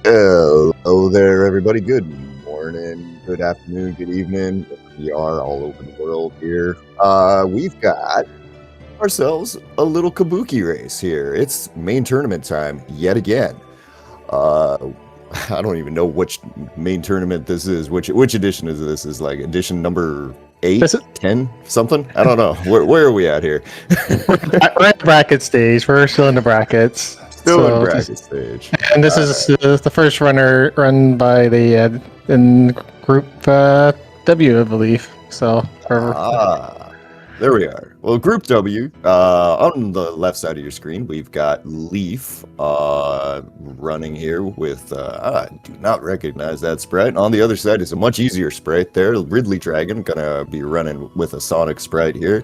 Hello there, everybody. Good morning, good afternoon, good evening. We are all over the world here. We've got ourselves a little kabuki race here. It's main tournament time yet again. Uh, I don't even know which main tournament this is. Which edition is this? Is like edition number 8, This is 10, something? I don't know. Where are we at here? we're at bracket stage. We're still in the brackets. Still in So bracket stage. and this is the first runner run by the in group W, I believe. So There we are. Well, Group W, on the left side of your screen, we've got Leaf running here with, I do not recognize that sprite. On the other side is a much easier sprite there. RidleyDragon, gonna be running with a Sonic sprite here.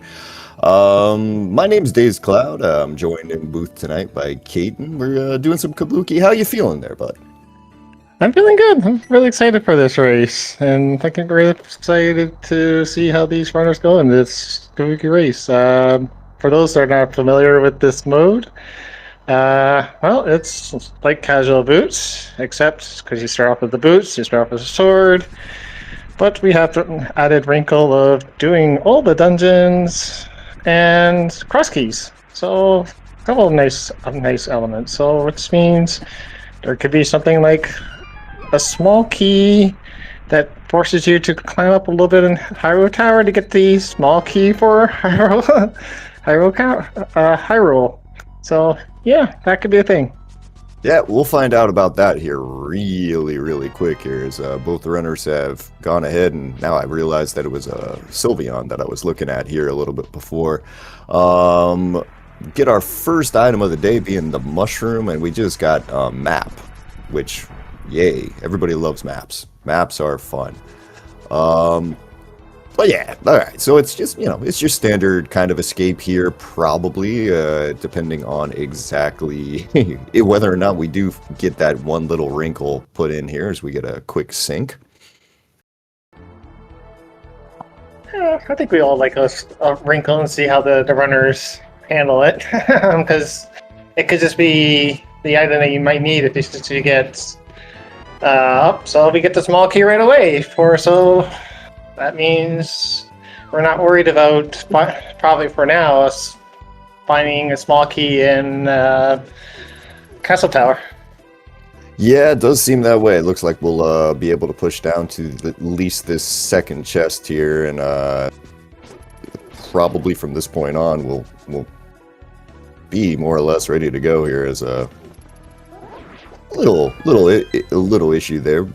My name's Dazed Cloud. I'm joined in booth tonight by Kaiten. We're doing some kabuki. How you feeling there, bud? I'm feeling good. I'm really excited for this race, and I think we're really excited to see how these runners go in this kabuki race. For those that are not familiar with this mode, well, it's like casual boots, except because you start off with the boots, you start off with a sword. But we have the added wrinkle of doing all the dungeons and cross keys. So a couple of nice elements. So which means there could be something like a small key that forces you to climb up a little bit in Hyrule Tower to get the small key for Hyrule. So yeah, that could be a thing. Yeah, we'll find out about that here really quick here as both the runners have gone ahead, and now I realized that it was Sylveon that I was looking at here a little bit before. Get our first item of the day being the mushroom, and we just got a map, which, yay, everybody loves maps. Maps are fun. But yeah, alright, so it's just, it's your standard kind of escape here, probably, depending on exactly whether or not we do get that one little wrinkle put in here as we get a quick sync. Yeah, I think we all like a wrinkle and see how the runners handle it, because it could just be the item that you might need if you get so we get the small key right away so that means we're not worried about, probably for now, us finding a small key in Castle Tower. Yeah, it does seem that way. It looks like we'll be able to push down to at least this second chest here, and probably from this point on we'll be more or less ready to go here as a little issue there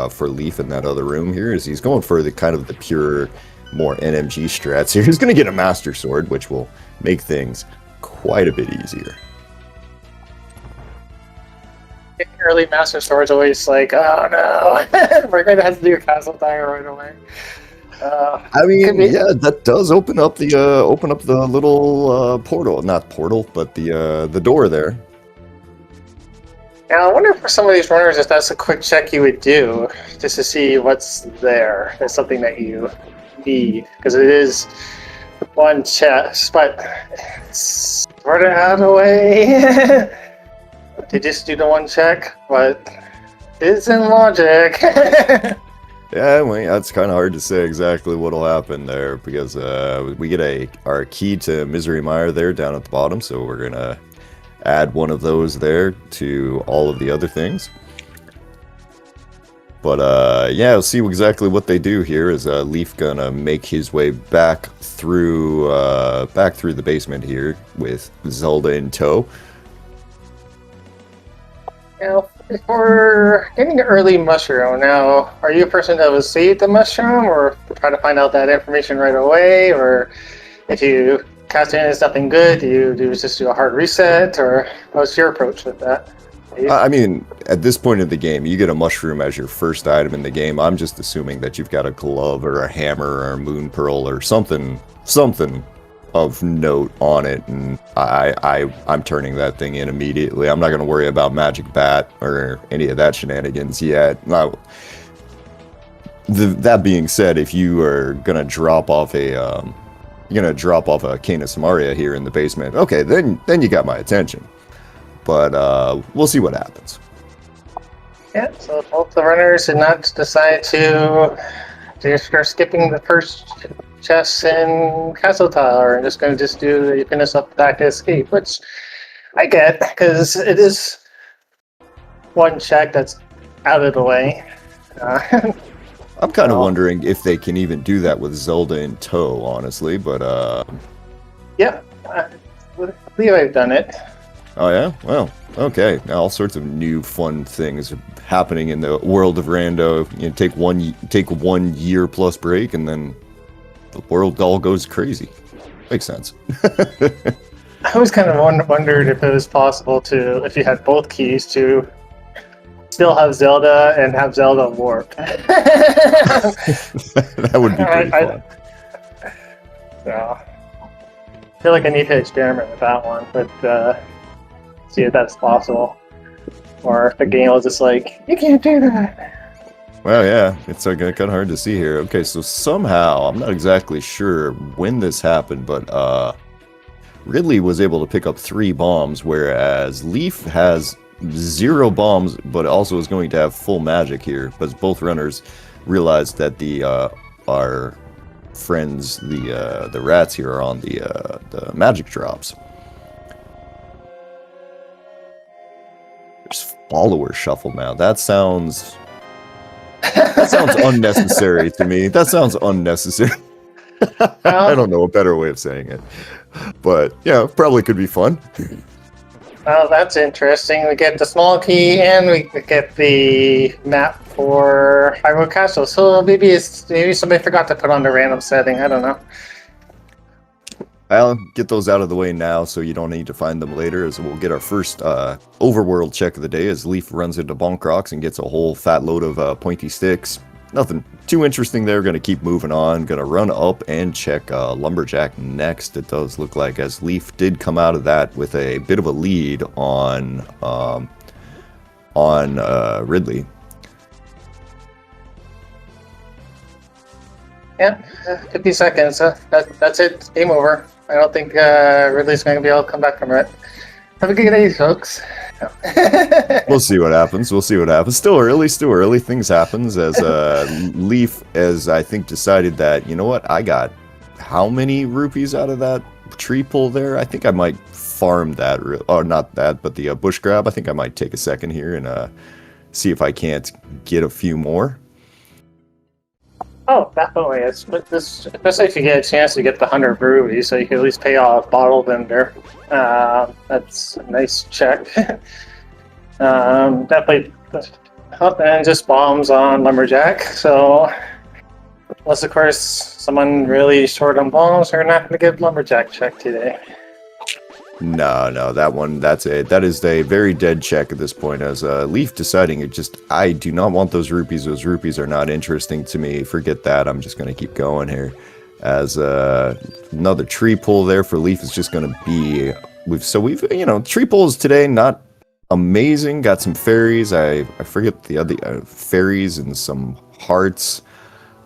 for Leaf in that other room here is he's going for the kind of the pure, more NMG strats here. He's going to get a Master Sword, which will make things quite a bit easier. Early Master Sword's always like, oh no, we're going to have to do a Castle Tower right away. I mean, yeah, that does open up the little portal, not portal, but the door there. Now, I wonder if for some of these runners, if that's a quick check you would do, just to see what's there. That's something that you need, because it is one chest, but it's sort of out of the way to just do the one check, but it isn't logic. Yeah, well, that's kind of hard to say exactly what'll happen there, because we get our key to Misery Mire there down at the bottom, so we're gonna add one of those there to all of the other things. But yeah, we'll see exactly what they do here. Is Leaf gonna make his way back through the basement here with Zelda in tow. Now, for getting an early mushroom, now, are you a person that would save the mushroom or try to find out that information right away? Or if you cast it in as nothing good, do you just do a hard reset? Or what's your approach with that? I mean, at this point in the game, you get a mushroom as your first item in the game. I'm just assuming that you've got a glove or a hammer or a moon pearl or something of note on it, and I'm turning that thing in immediately. I'm not going to worry about Magic Bat or any of that shenanigans yet. Now, that being said, if you are going to drop off a Canis Maria here in the basement, okay, then you got my attention. But we'll see what happens. Yeah, so both the runners did not decide to start skipping the first chest in Castle Tower and just do the finish up back to escape, which I get because it is one check that's out of the way. I'm kind of So, wondering if they can even do that with Zelda in tow, honestly, but yeah, I believe I've done it. oh yeah? Well, okay. Now all sorts of new fun things are happening in the world of Rando. You know, take 1 year plus break and then the world all goes crazy. Makes sense. I always kind of wondered if it was possible to, if you had both keys, to still have Zelda and have Zelda warp. That would be pretty fun. So, I feel like I need to experiment with that one, but see if that's possible. Or if the game was just like, you can't do that. Well, yeah, it's kind of hard to see here. Okay, so somehow, I'm not exactly sure when this happened, but Ridley was able to pick up 3 bombs, whereas Leaf has 0 bombs, but also is going to have full magic here, because both runners realized that our friends, the rats here, are on the magic drops. There's follower shuffle now. That sounds unnecessary to me. That sounds unnecessary. I don't know a better way of saying it. But yeah, probably could be fun. Well, that's interesting. We get the small key and we get the map for Hyrule Castle. So maybe somebody forgot to put on the random setting. I don't know. I'll get those out of the way now so you don't need to find them later, as we'll get our first overworld check of the day as Leaf runs into Bonk Rocks and gets a whole fat load of pointy sticks. Nothing too interesting there. Going to keep moving on. Going to run up and check Lumberjack next. It does look like, as Leaf did come out of that with a bit of a lead on Ridley. Yeah, 50 seconds. That's it. Game over. I don't think Ridley's going to be able to come back from it. Have a good day, folks. We'll see what happens. Still early. Things happens as Leaf, as I think, decided that, you know what, I got how many rupees out of that tree pull there? I think I might farm that, or not that, but the bush grab. I think I might take a second here and see if I can't get a few more. Oh, definitely. Especially if you get a chance to get the 100 rubies, so you can at least pay off bottle vendor. That's a nice check. Definitely. And just bombs on Lumberjack. So, unless of course someone really short on bombs, we're not going to give Lumberjack check today. No, that is a very dead check at this point, as Leaf deciding I do not want those rupees. Those rupees are not interesting to me. Forget that. I'm just going to keep going here. As another tree pull there for Leaf is just going to be, we've tree pulls today, not amazing. Got some fairies. I forget the other fairies and some hearts.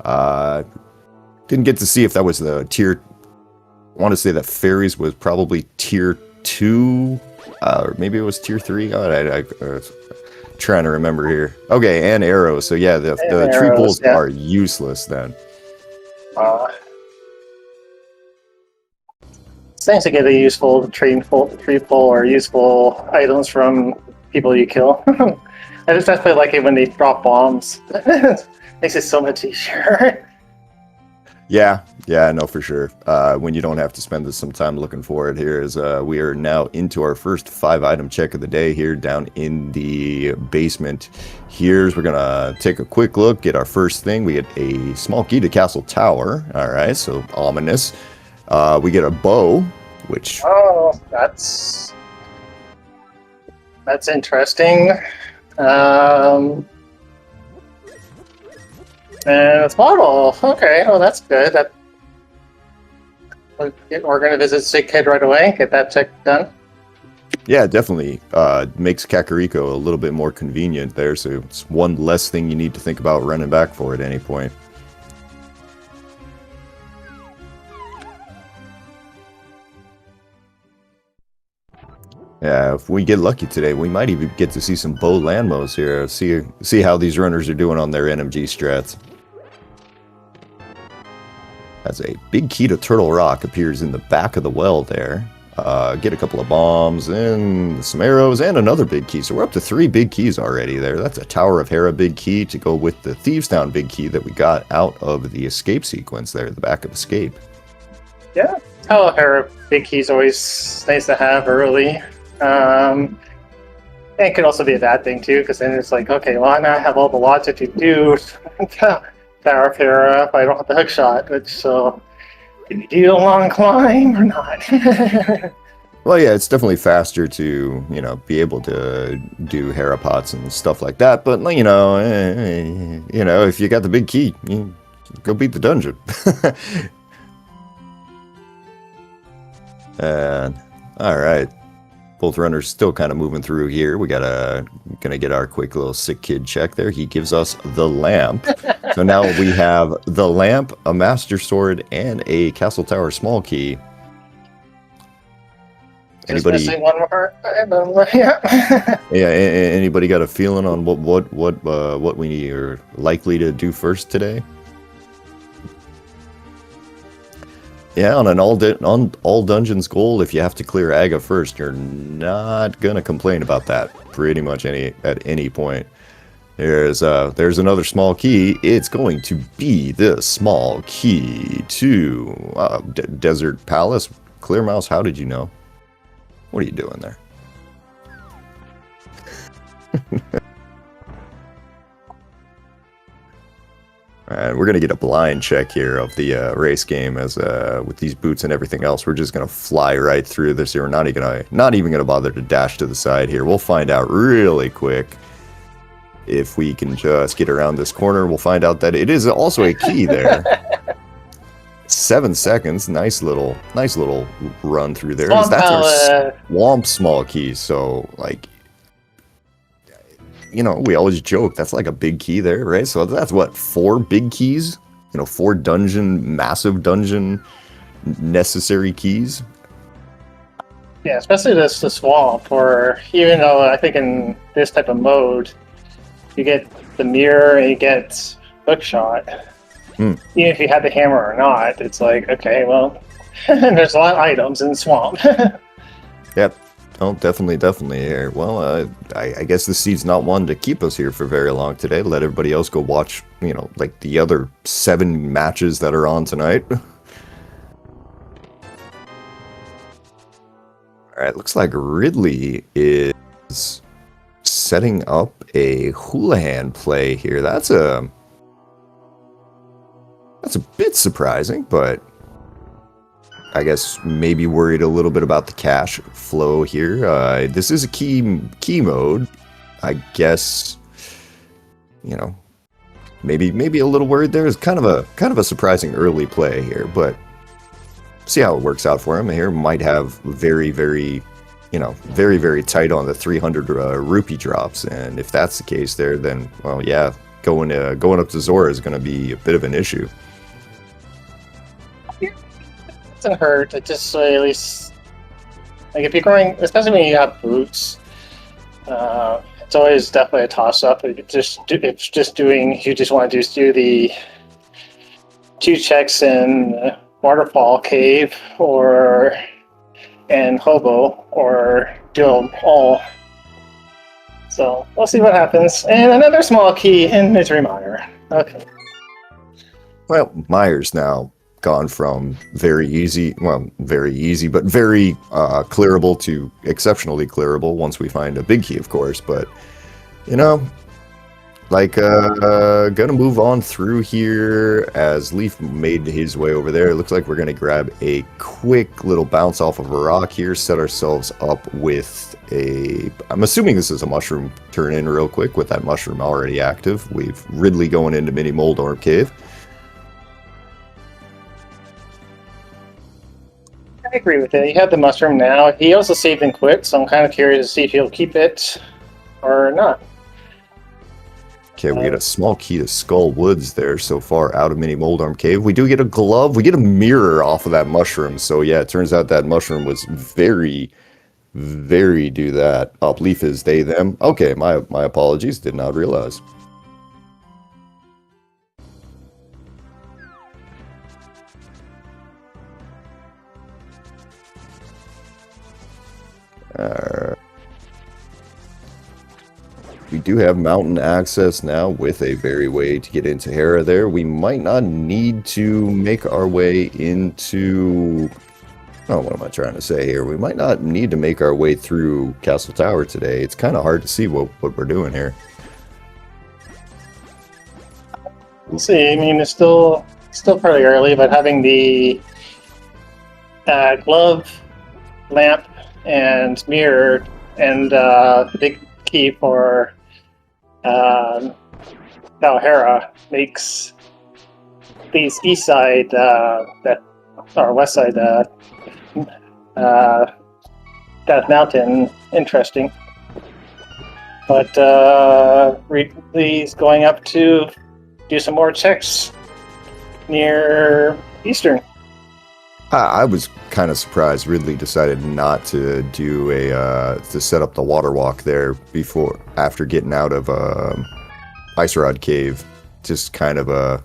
Didn't get to see if that was the tier. I want to say that fairies was probably tier 2, or maybe it was tier 3. I'm trying to remember here. Okay, and arrows. So yeah, the tree pulls are useless then. It's nice to get a useful tree pull or useful items from people you kill. I just definitely like it when they drop bombs. Makes it so much easier. Yeah, no, for sure. When you don't have to spend some time looking for it here, as we are now into our first 5-item check of the day here down in the basement. We're gonna take a quick look, get our first thing. We get a small key to Castle Tower. All right, so ominous. We get a bow, which... Oh, that's interesting. And it's bottle. Okay, well that's good. We're going to visit Sick Kid right away. Get that check done. Yeah, definitely makes Kakariko a little bit more convenient there. So it's one less thing you need to think about running back for at any point. Yeah, if we get lucky today, we might even get to see some bow landmos here. See how these runners are doing on their NMG strats. As a big key to Turtle Rock appears in the back of the well there. Get a couple of bombs and some arrows and another big key. So we're up to 3 big keys already there. That's a Tower of Hera big key to go with the Thieves Town big key that we got out of the escape sequence there, the back of escape. Yeah, Tower of Hera big key's always nice to have early. It could also be a bad thing too, because then it's like, okay, well, now I have all the logic to do Tower of Hera if I don't have the hook shot, which so do you do a long climb or not? Well, yeah, it's definitely faster to, be able to do Hera pots and stuff like that. But, if you got the big key, you go beat the dungeon. And, all right. Both runners still kind of moving through here. We gonna get our quick little sick kid check there. He gives us the lamp. So now we have the lamp, a master sword, and a castle tower small key. Anybody? Just missing one more. Yeah. Yeah. Anybody got a feeling on what we are likely to do first today? Yeah, on an all dungeons goal, if you have to clear Aga first, you're not gonna complain about that pretty much at any point. There's another small key. It's going to be the small key to Desert Palace. Clear Mouse, how did you know? What are you doing there? And we're going to get a blind check here of the race game, as with these boots and everything else, we're just going to fly right through this here. We're not even going to bother to dash to the side here. We'll find out really quick if we can just get around this corner. We'll find out that it is also a key there. 7 seconds, nice little run through there. That's our swamp small key. So we always joke that's like a big key there, right? So that's what, 4 big keys? 4 massive dungeon necessary keys. Yeah, especially the swamp, or even though I think in this type of mode, you get the mirror and you get hookshot. Even if you had the hammer or not, it's like, okay, well, there's a lot of items in the swamp. Yep. Oh, definitely here. Well, I guess the seed's not one to keep us here for very long today. Let everybody else go watch, the other 7 matches that are on tonight. All right, looks like Ridley is setting up a Houlihan play here. That's a bit surprising, but I guess maybe worried a little bit about the cash flow here. This is a key mode. I guess, maybe a little worried there. Is kind of a surprising early play here, but see how it works out for him here. Might have very, very tight on the 300 rupee drops, and if that's the case there, then well, yeah, going up to Zora is going to be a bit of an issue. Doesn't hurt. It just at least, like, if you're going, especially when you have boots, it's always definitely a toss up. You just want to do the 2 checks in Waterfall Cave and Hobo, or do them all. So we'll see what happens. And another small key in Misery Mire. Okay. Well, Mire's now gone from very easy, but very clearable to exceptionally clearable once we find a big key, of course. But gonna move on through here as Leaf made his way over there. It looks like we're gonna grab a quick little bounce off of a rock here, set ourselves up with I'm assuming this is a mushroom turn in real quick with that mushroom already active. We've Ridley going into Mini Moldorm Cave. I agree with it. You have the mushroom now. He also saved and quit, so I'm kind of curious to see if he'll keep it or not. Okay, we get a small key to Skull Woods there so far out of Mini Moldorm Cave. We do get a glove. We get a mirror off of that mushroom. So yeah, it turns out that mushroom was very, very do that. Up Leaf is they, them. Okay, my apologies. Did not realize. We do have mountain access now with a very way to get into Hera there. We might not need to make our way into... Oh, what am I trying to say here? We might not need to make our way through Castle Tower today. It's kind of hard to see what we're doing here. We'll see. I mean, it's still fairly early, but having the glove, lamp, and mirror, and the big key for Valhera makes these east side or west side Death Mountain interesting. But Ridley's going up to do some more checks near Eastern. I was kind of surprised Ridley decided not to do to set up the water walk there after getting out of Ice Rod Cave. Just kind of a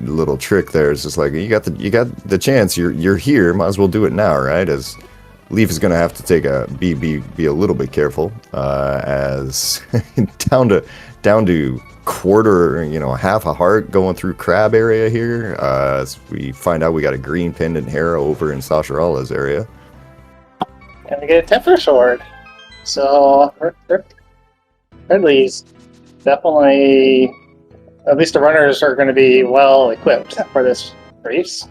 little trick there. It's just like you got the chance. You're here. Might as well do it now, right? As Leaf is gonna have to be a little bit careful as down to quarter, half a heart going through Crab area here. As we find out we got a green pendant Hera over in Sasharalla's area. And we get a Templar Sword. So Ridley's definitely, at least the runners are going to be well equipped for this race.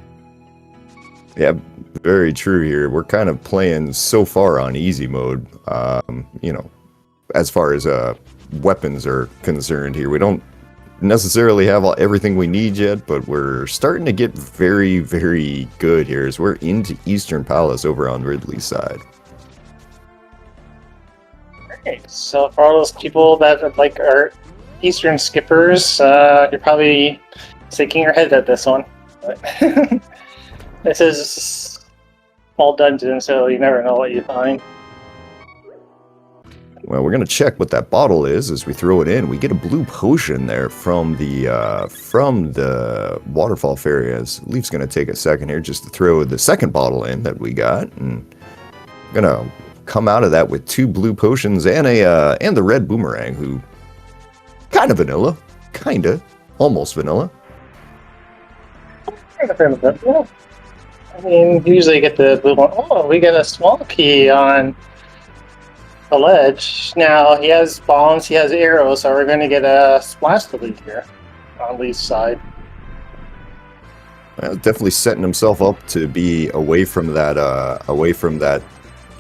Yeah, very true here. We're kind of playing so far on easy mode, as far as weapons are concerned here. We don't necessarily have everything we need yet, but we're starting to get very, very good here as we're into Eastern Palace over on Ridley's side. Alright, so for all those people that are Eastern skippers, you're probably shaking your head at this one. But this is all dungeon, so you never know what you find. Well, we're going to check what that bottle is as we throw it in. We get a blue potion there from the waterfall fairy. As Leaf's going to take a second here just to throw the second bottle in that we got. And I'm going to come out of that with 2 blue potions and the red boomerang, who kind of vanilla. Almost vanilla. Yeah. I mean, usually get the blue one. Oh, we get a small key on the ledge. Now, he has bombs, he has arrows, so we're going to get a splash delete here on Lee's side. Definitely setting himself up to be away from that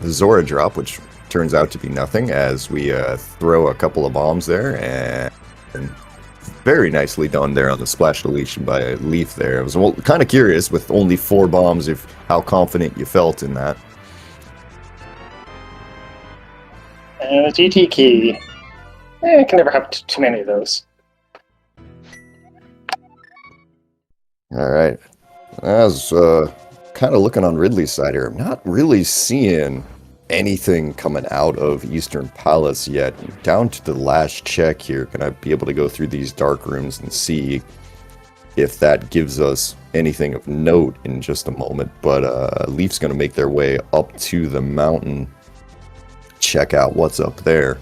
Zora drop, which turns out to be nothing, as we throw a couple of bombs there, and very nicely done there on the splash deletion by Leaf there. I was kind of curious with only 4 bombs how confident you felt in that. And a GT key. You can never have too many of those. Alright. I was kind of looking on Ridley's side here. I'm not really seeing anything coming out of Eastern Palace yet. Down to the last check here. Can I be able to go through these dark rooms and see if that gives us anything of note in just a moment? But Leaf's going to make their way up to the mountain. Check out what's up there.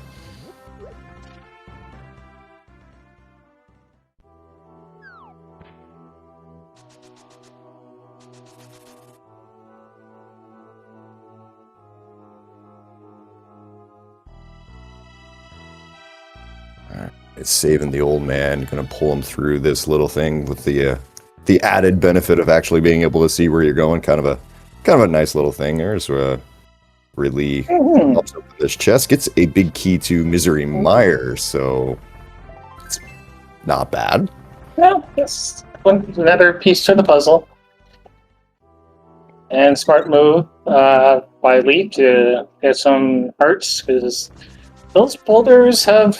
It's saving the old man, gonna pull him through this little thing with the added benefit of actually being able to see where you're going. Kind of a nice little thing there. So Ridley helps open this chest, gets a big key to Misery Mire, so it's not bad. No, yes, another piece to the puzzle. And smart move by Lee to get some hearts, because those boulders can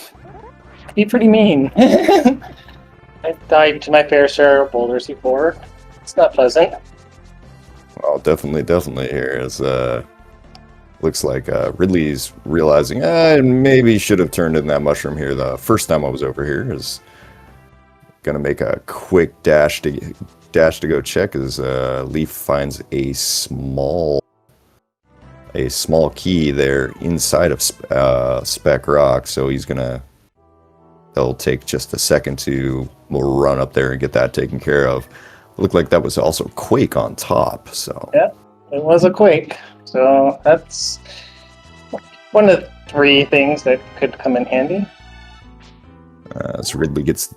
be pretty mean. I've died to my fair share of boulders before. It's not pleasant. Well, definitely here is looks like Ridley's realizing I maybe should have turned in that mushroom here the first time I was over here. Is gonna make a quick dash to go check as Leaf finds a small key there inside of Spec Rock. So they'll take just a second to run up there and get that taken care of. Looked like that was also Quake on top. So Yeah, it was a Quake. So that's one of the 3 things that could come in handy. So Ridley gets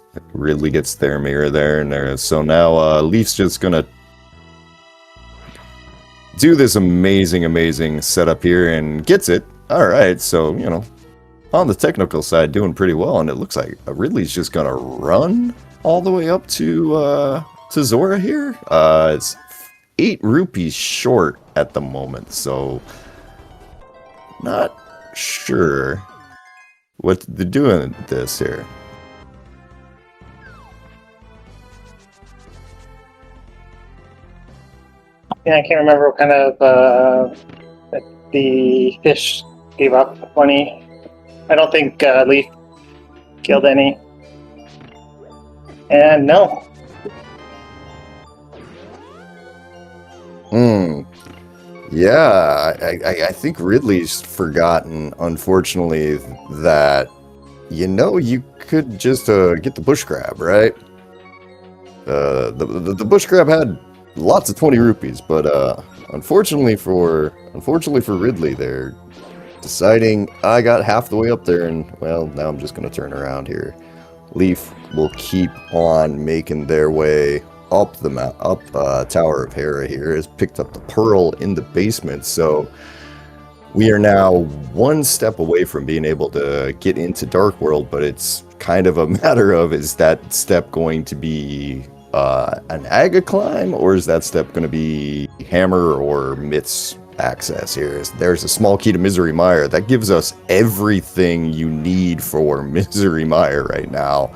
their mirror there, and so now Leaf's just gonna do this amazing setup here and gets it. All right, so on the technical side, doing pretty well, and it looks like Ridley's just gonna run all the way up to Zora here. It's 8 rupees short at the moment, so not sure what they're doing this here. Yeah, I can't remember what kind of the fish gave up money. I don't think Leaf killed any. And no. Yeah, I think Ridley's forgotten, unfortunately, that you could just get the bush grab, right? The bush grab had lots of 20 rupees, but unfortunately for Ridley, they're deciding I got half the way up there, and well, now I'm just gonna turn around here. Leaf will keep on making their way up Tower of Hera here. Has picked up the pearl in the basement, so we are now 1 step away from being able to get into Dark World, but it's kind of a matter of, is that step going to be an Aga climb, or is that step going to be Hammer or Mit's access here? There's a small key to Misery Mire. That gives us everything you need for Misery Mire right now,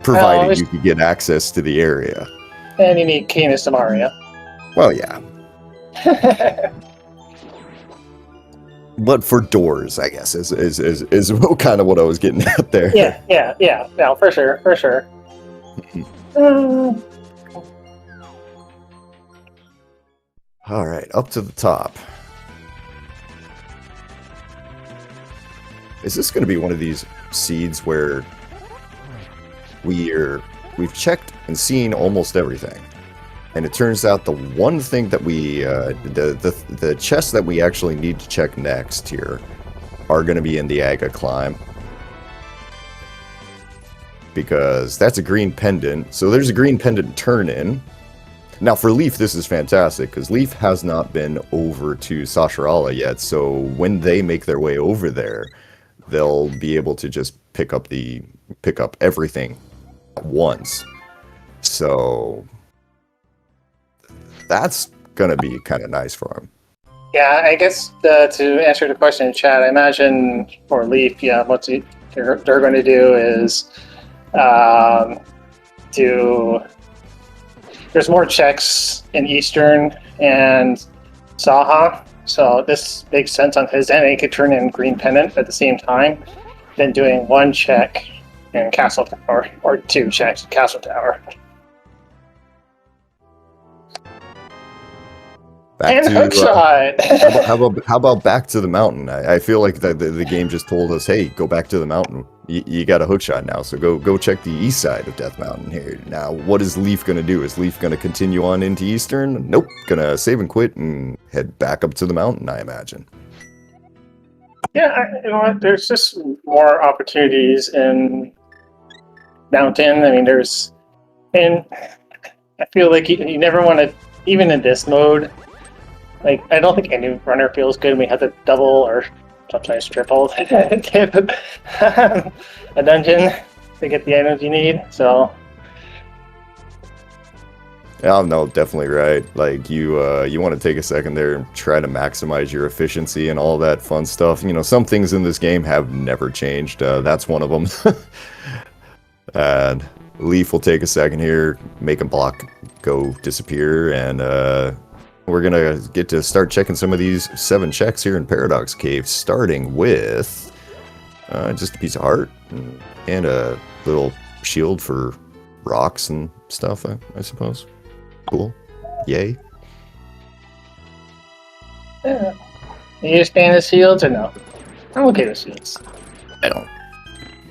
provided you could get access to the area. And you need Canis to Maria. Well, yeah. But for doors, I guess, is kind of what I was getting at there. Yeah. No, for sure. All right, up to the top. Is this going to be one of these seeds where we've checked and seen almost everything, and it turns out the one thing that we the chests that we actually need to check next here are going to be in the Aga climb, because that's a green pendant. So there's a green pendant turn in. Now for Leaf, this is fantastic, because Leaf has not been over to Sasharala yet, so when they make their way over there, they'll be able to just pick up everything at once. So that's gonna be kind of nice for him. Yeah, I guess to answer the question in chat, I imagine for Leaf, what they're going to do is there's more checks in Eastern and Saha, so this makes sense on his end. He could turn in Green Pendant at the same time, than doing 1 check in Castle Tower, or 2 checks in Castle Tower. Hookshot! How about back to the mountain? I feel like the game just told us, hey, go back to the mountain. You got a hookshot now, so go check the east side of Death Mountain here. Now, what is Leaf going to do? Is Leaf going to continue on into Eastern? Nope. Going to save and quit and head back up to the mountain, I imagine. Yeah, you know what? There's just more opportunities in Mountain. I mean, and I feel like you never want to, even in this mode, like, I don't think any runner feels good when we have to double or sometimes triple tip a dungeon to get the items you need, so. Yeah, no, definitely right. Like, you want to take a second there and try to maximize your efficiency and all that fun stuff. Some things in this game have never changed. That's one of them. And Leaf will take a second here, make a block go disappear, and we're gonna get to start checking some of these 7 checks here in Paradox Cave, starting with just a piece of heart and a little shield for rocks and stuff, I suppose. Cool. Yay. Yeah. You use bandit shields or no? I'm okay with shields. I don't.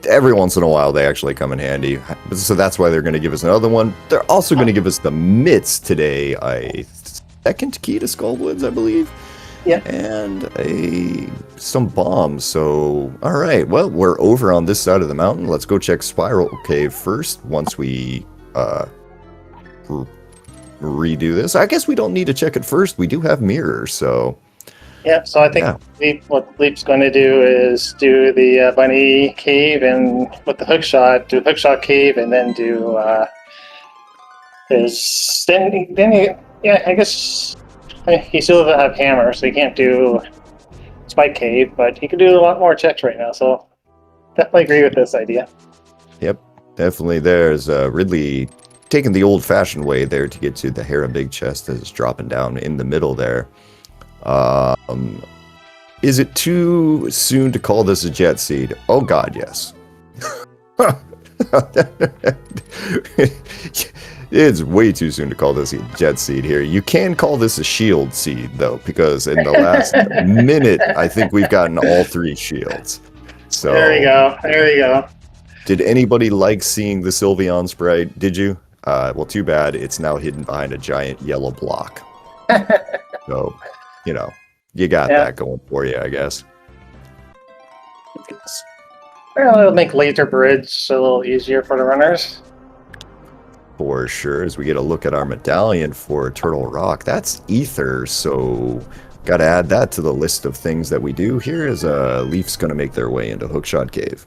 Every once in a while, they actually come in handy. So that's why they're going to give us another one. They're also going to give us the mitts today. A second key to Skullwoods, I believe. Yeah. And some bombs. So, all right. Well, we're over on this side of the mountain. Let's go check Spiral Cave first. Once we redo this, I guess we don't need to check it first. We do have mirrors, so. Yeah, so I think what Leap's going to do is do the bunny cave and with the hook shot, do hook shot cave, and then do I guess he still doesn't have hammer, so he can't do spike cave, but he can do a lot more checks right now. So definitely agree with this idea. Yep, definitely. There's Ridley taking the old-fashioned way there to get to the Hera big chest that is dropping down in the middle there. Is it too soon to call this a jet seed? Oh God, yes. It's way too soon to call this a jet seed here. You can call this a shield seed though, because in the last minute, I think we've gotten all 3 shields. So there we go. There we go. Did anybody like seeing the Sylveon sprite? Did you? Well, too bad. It's now hidden behind a giant yellow block. So, you know, you got that going for you, I guess. Well, it'll make laser bridge a little easier for the runners. For sure. As we get a look at our medallion for Turtle Rock, that's ether, so got to add that to the list of things that we do. Here is Leaf's going to make their way into Hookshot Cave.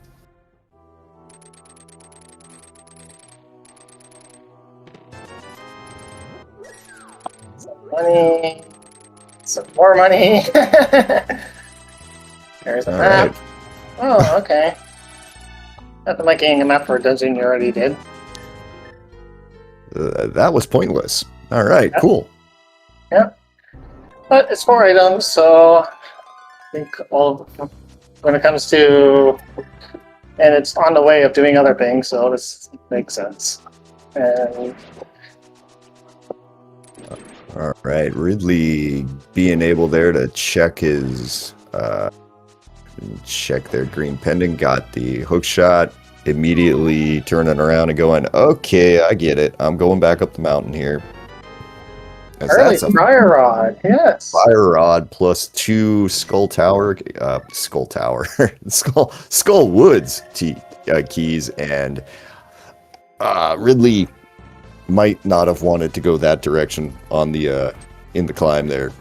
Some money. Some more money. There's a map. Right. Oh, okay. Nothing like getting a map for a dungeon you already did. That was pointless. All right, cool. Yeah. But it's 4 items, so I think when it comes to... And it's on the way of doing other things, so this makes sense. And... All right, Ridley being able there to check his, check their green pendant, got the hook shot, immediately turning around and going, okay, I get it. I'm going back up the mountain here. Early Fire Rod, yes. Fire Rod plus 2 Skull Woods keys, and Ridley might not have wanted to go that direction on the in the climb there.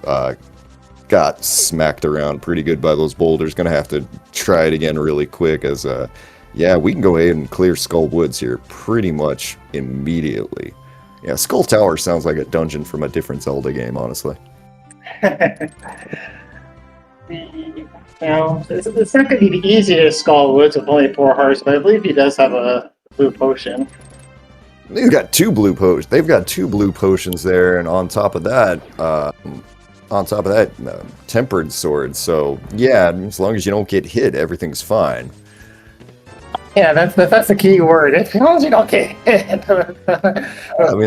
Got smacked around pretty good by those boulders. Gonna have to try it again really quick as yeah, we can go ahead and clear Skull Woods here pretty much immediately. Yeah, Skull Tower sounds like a dungeon from a different Zelda game, honestly. Now, it's not going to be the easiest Skull Woods with only 4 hearts, but I believe he does have a blue potion. They've got 2 blue potions. They've got 2 blue potions there, and on top of that, tempered sword. So yeah, as long as you don't get hit, everything's fine. Yeah, that's the key word. As long as you don't get hit. I mean,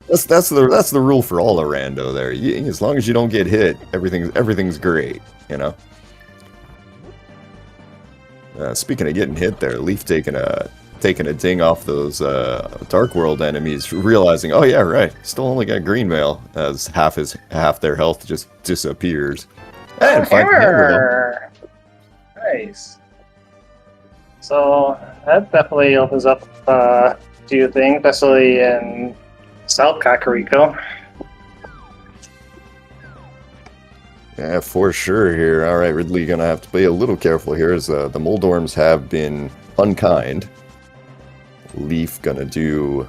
that's the rule for all of Rando there. As long as you don't get hit, everything's great. You know. Speaking of getting hit, there, Leaf taking a ding off those Dark World enemies, realizing, oh yeah, right, still only got green mail, as half their health just disappears. And hammer. Nice. So that definitely opens up a few things, especially in South Kakariko. Yeah, for sure here. All right, Ridley gonna have to be a little careful here, as the Moldorms have been unkind. Leaf gonna do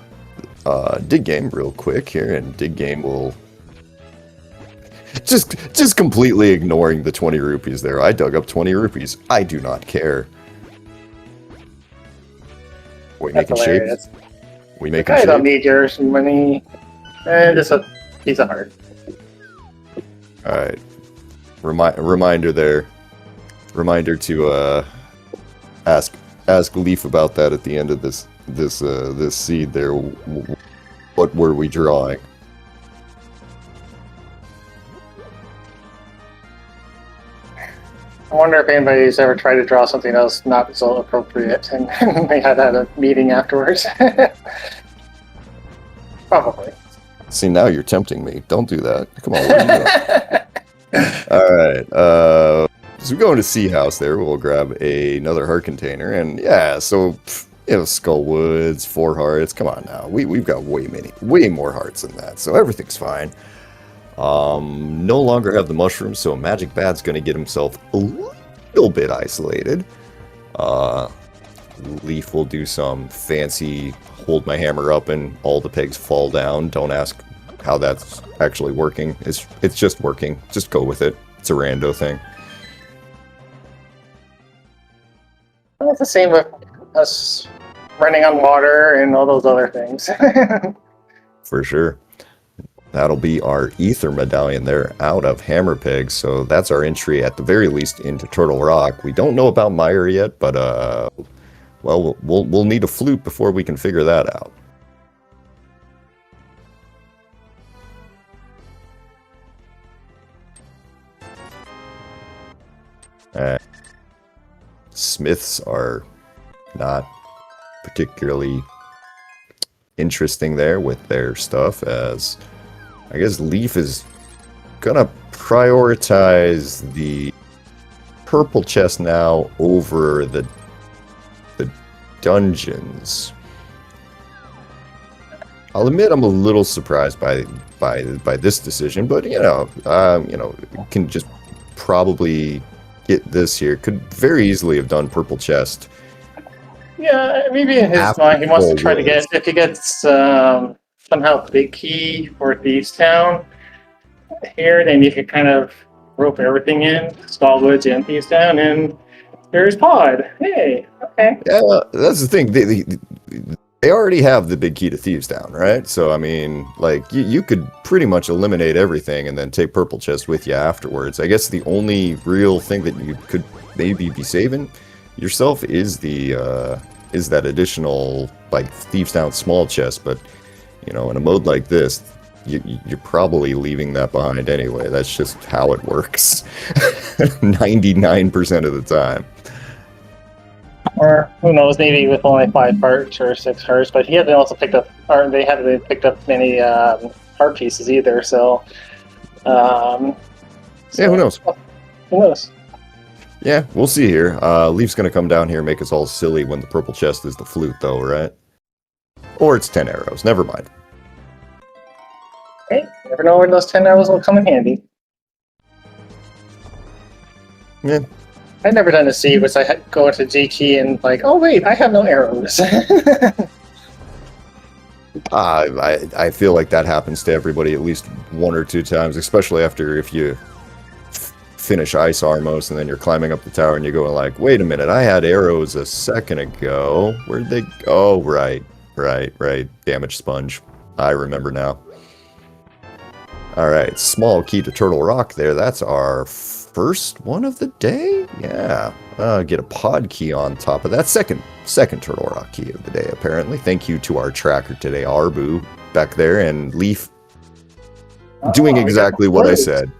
Dig Game real quick here, and Dig Game will just completely ignoring the 20 rupees there. I dug up 20 rupees. I do not care. We making shapes? We making shapes? I don't need your money. And just a piece of heart. All right. Reminder there. Reminder to ask Leaf about that at the end of this seed there. What were we drawing? I wonder if anybody's ever tried to draw something else not so appropriate, and they had a meeting afterwards. Probably. See, now you're tempting me. Don't do that. Come on, what are you doing? All right. So we go into Sea House there. We'll grab another heart container, and yeah. So Skull Woods, 4 hearts. Come on now. We've got way more hearts than that. So everything's fine. No longer have the mushrooms, so Magic Bad's gonna get himself a little bit isolated. Leaf will do some fancy hold my hammer up and all the pegs fall down. Don't ask how that's actually working. It's just working. Just go with it. It's a rando thing. Well, it's the same with us running on water and all those other things. For sure. That'll be our Ether Medallion there out of Hammer Pegs, so that's our entry at the very least into Turtle Rock. We don't know about Mire yet, but well, we'll need a flute before we can figure that out. Smiths are not particularly interesting there with their stuff, as I guess Leaf is gonna prioritize the purple chest now over the dungeons. I'll admit I'm a little surprised by this decision, but you can just probably get this here. Could very easily have done purple chest. Yeah, maybe in his mind he wants to try to get, if he gets somehow big key for Thieves Town here, then you could kind of rope everything in, Skullwoods and Thieves Town, and there's Pod. Hey, okay. Yeah, that's the thing. They already have the big key to Thieves Town, right? So, I mean, like, you could pretty much eliminate everything and then take Purple Chest with you afterwards. I guess the only real thing that you could maybe be saving yourself is that additional, like, Thieves Town small chest, but, in a mode like this, you're probably leaving that behind anyway. That's just how it works 99% of the time. Or who knows, maybe with only 5 hearts or 6 hearts, but he hasn't also picked up, or they haven't picked up many heart pieces either, so yeah, who knows? Who knows? Yeah, we'll see here. Leaf's gonna come down here and make us all silly when the purple chest is the flute, though, right? Or it's 10 arrows. Never mind. Hey, you never know when those 10 arrows will come in handy. Yeah. I've never done a siege, which I go into GT and like, oh wait, I have no arrows. I feel like that happens to everybody at least 1 or 2 times, especially if you finish Ice Armos and then you're climbing up the tower and you go like, wait a minute, I had arrows a second ago. Where'd they go? Oh, right. Damage Sponge. I remember now. Alright, small key to Turtle Rock there. That's our first one of the day? Yeah. Get a pod key on top of that. Second Turtle Rock key of the day, apparently. Thank you to our tracker today, Arbu, back there, and Leaf doing exactly what I said.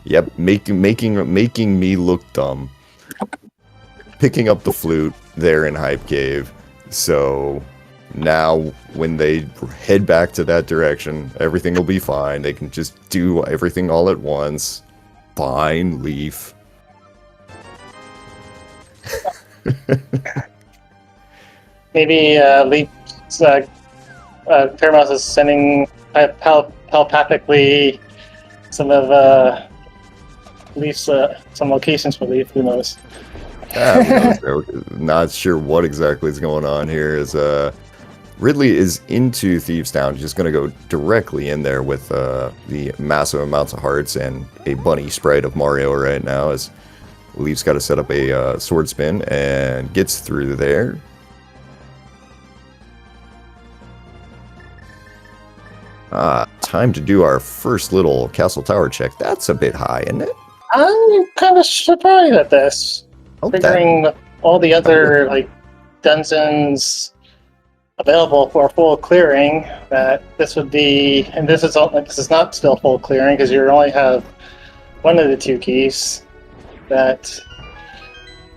Yep, making me look dumb. Picking up the flute there in Hype Cave. So now when they head back to that direction, everything will be fine. They can just do everything all at once. Fine, Leaf. Maybe Leaf's Paramount is sending telepathically some of Leaf's some locations for Leaf. Who knows? Who knows? Not sure what exactly is going on here. Ridley is into Thieves Town, just going to go directly in there with the massive amounts of hearts and a bunny sprite of Mario right now, as Leaf's got to set up a sword spin and gets through there. time to do our first little castle tower check. That's a bit high, isn't it? I'm kind of surprised at this, figuring all the other like dungeons available for full clearing. That this would be, and this is not still full clearing because you only have one of the 2 keys. That,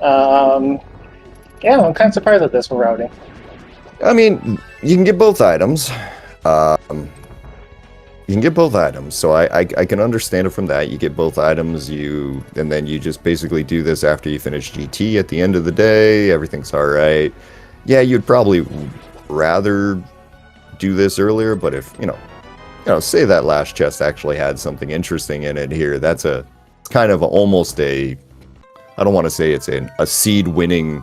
yeah, I'm kind of surprised at this for routing. I mean, you can get both items. You can get both items, so I can understand it from that. You get both items, and then you just basically do this after you finish GT at the end of the day. Everything's all right. Yeah, you'd probably rather do this earlier, but if say that last chest actually had something interesting in it here, that's kind of almost I don't want to say it's a seed winning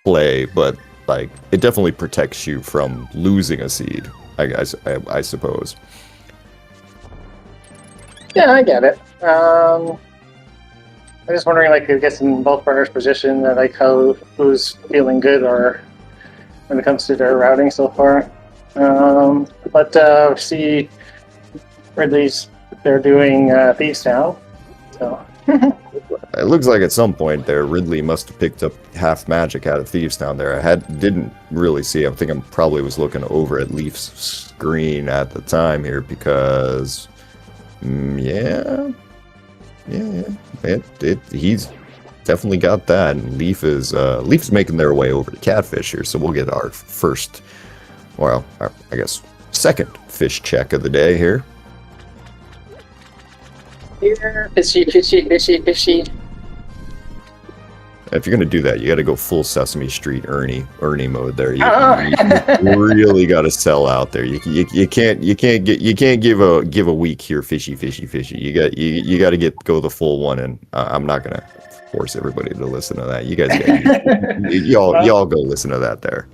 play, but like it definitely protects you from losing a seed, I suppose. Yeah, I get it. I'm just wondering, like, I guess in both partners' position, like who's feeling good or when it comes to their routing so far. But see, they're doing Thieves now, so. It looks like at some point there, Ridley must have picked up half magic out of Thieves Town there. Didn't really see. I think I probably was looking over at Leaf's screen at the time here because, he's definitely got that. And Leaf's making their way over to Catfish here, so we'll get our first, I guess second fish check of the day here. Here, fishy, fishy, fishy, fishy. If you're gonna do that, you got to go full Sesame Street Ernie mode there. You really got to sell out there. You can't give a week here fishy. You got to go the full one, and I'm not gonna force everybody to listen to that. You guys y'all go listen to that there.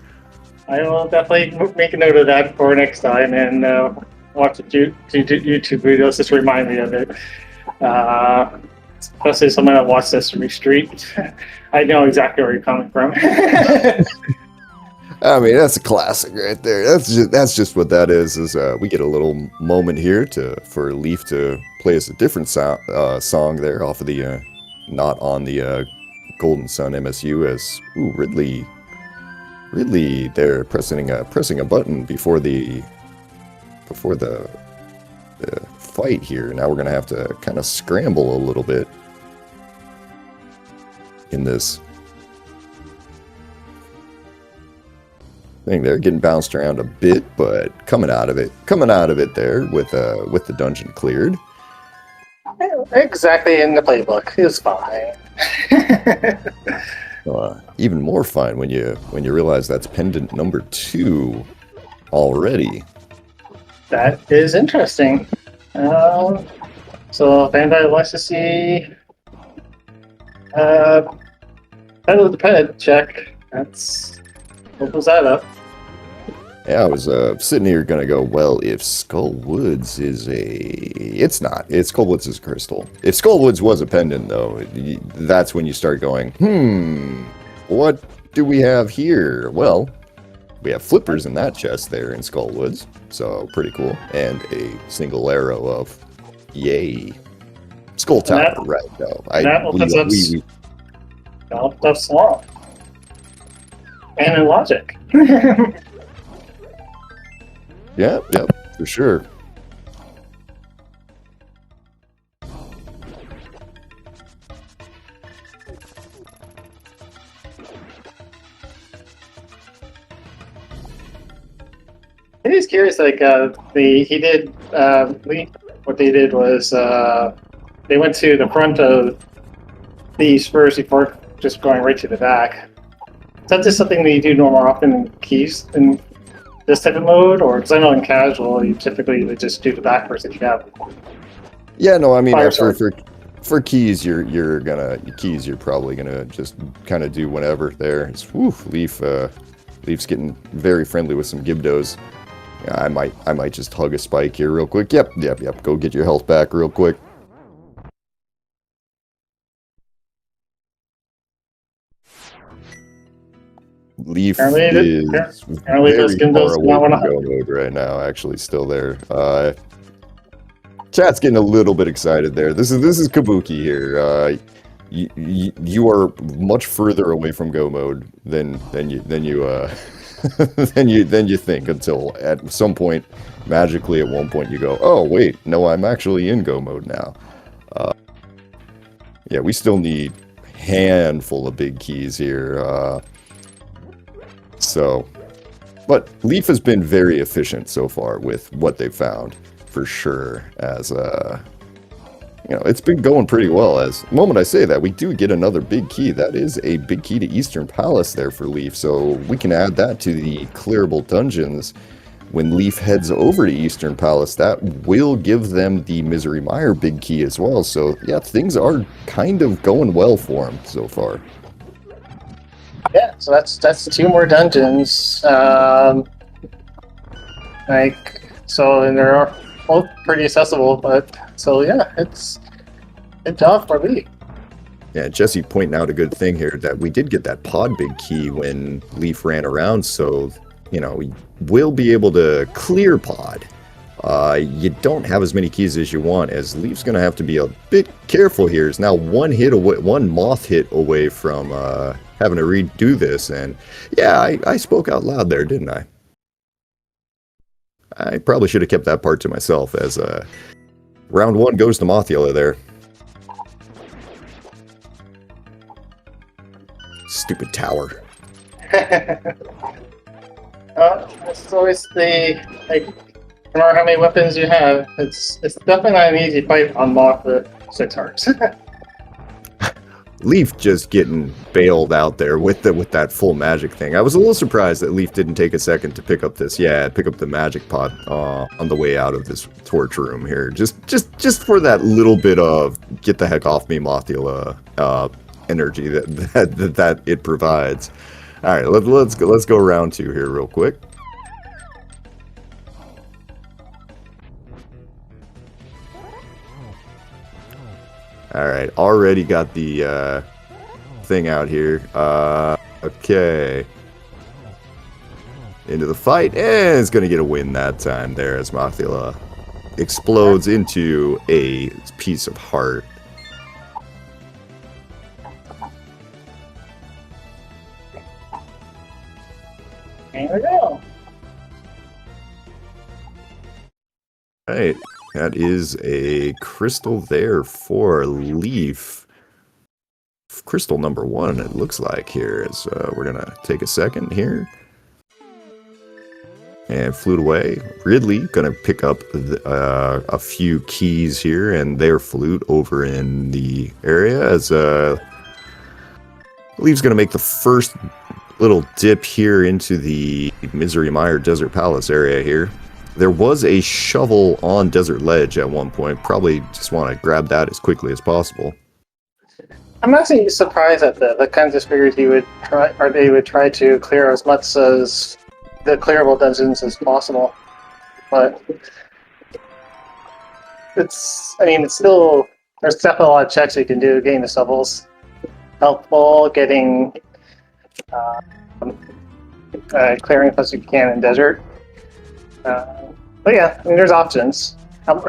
I will definitely make a note of that for next time and watch the YouTube videos. Just remind me of it. Especially someone that watched Sesame Street. I know exactly where you're coming from. I mean, that's a classic right there. That's just what that is we get a little moment here for Leaf to play us a different song there off of the not on the Golden Sun MSU as Ridley there pressing a button before the fight here. Now we're gonna have to kind of scramble a little bit in this thing there, getting bounced around a bit, but coming out of it there with the dungeon cleared. Exactly in the playbook. It's fine. Even more fun when you realize that's pendant number 2 already. That is interesting. So Bandai wants to see Pet of the Pet check. What was that up? Yeah, I was sitting here gonna go, well, if Skullwoods is it's not. Skullwoods is crystal. If Skullwoods was a pendant, though, that's when you start going, what do we have here? Well, we have flippers in that chest there in Skullwoods, so pretty cool. And a single arrow of, yay. Skull Tower, right, though. That opens up Swamp. And in Logic. Yeah, for sure. It is curious, like, what they did was, they went to the front of these first before just going right to the back. Is that just something that you do more often in keys in this type of mode, or because I know in casual you typically would just do the back first if you have. Yeah, no, I mean for keys you're probably gonna just kind of do whenever there. Leaf's getting very friendly with some Gibdos. Yeah, I might just hug a spike here real quick. Yep. Go get your health back real quick. Leaf is very far away from go mode right now. Actually, still there. Chat's getting a little bit excited there. This is Kabuki here. You are much further away from go mode than you than you think until at some point, magically at one point you go, oh wait, no, I'm actually in go mode now. Yeah, we still need a handful of big keys here. But Leaf has been very efficient so far with what they've found, for sure. As it's been going pretty well. As the moment I say that, we do get another big key. That is a big key to Eastern Palace there for Leaf, so we can add that to the clearable dungeons. When Leaf heads over to Eastern Palace, that will give them the Misery Mire big key as well. So yeah, things are kind of going well for him so far. Yeah, so that's 2 more dungeons. And they're both pretty accessible, but so yeah, it's good job for me. Yeah, Jesse pointing out a good thing here that we did get that pod big key when Leaf ran around, so we will be able to clear pod. You don't have as many keys as you want, as Leaf's going to have to be a bit careful here. It's now one moth hit away from having to redo this, and yeah, I spoke out loud there, didn't I? I probably should have kept that part to myself, as round 1 goes to Mothula there. Stupid tower. It's always no matter how many weapons you have, it's definitely not an easy fight to unlock the 6 hearts. Leaf just getting bailed out there with that full magic thing. I was a little surprised that Leaf didn't take a second to pick up the magic pot on the way out of this torch room here. Just for that little bit of get the heck off me, Mothula energy that it provides. All right, let's go round 2 here real quick. All right, already got the thing out here. Okay. Into the fight, and it's going to get a win that time there as Mothula explodes into a piece of heart. There we go. All right. That is a crystal there for Leaf. Crystal number 1, it looks like here. Is we're going to take a second here. And flute away. Ridley going to pick up a few keys here and their flute over in the area. As Leaf's going to make the first little dip here into the Misery Mire Desert Palace area here. There was a shovel on Desert Ledge at one point. Probably just want to grab that as quickly as possible. I'm actually surprised at the kinds of figures they would try to clear as much as the clearable dungeons as possible. But there's definitely a lot of checks you can do getting the shovels. Helpful getting clearing as much as you can in desert. But yeah, there's options.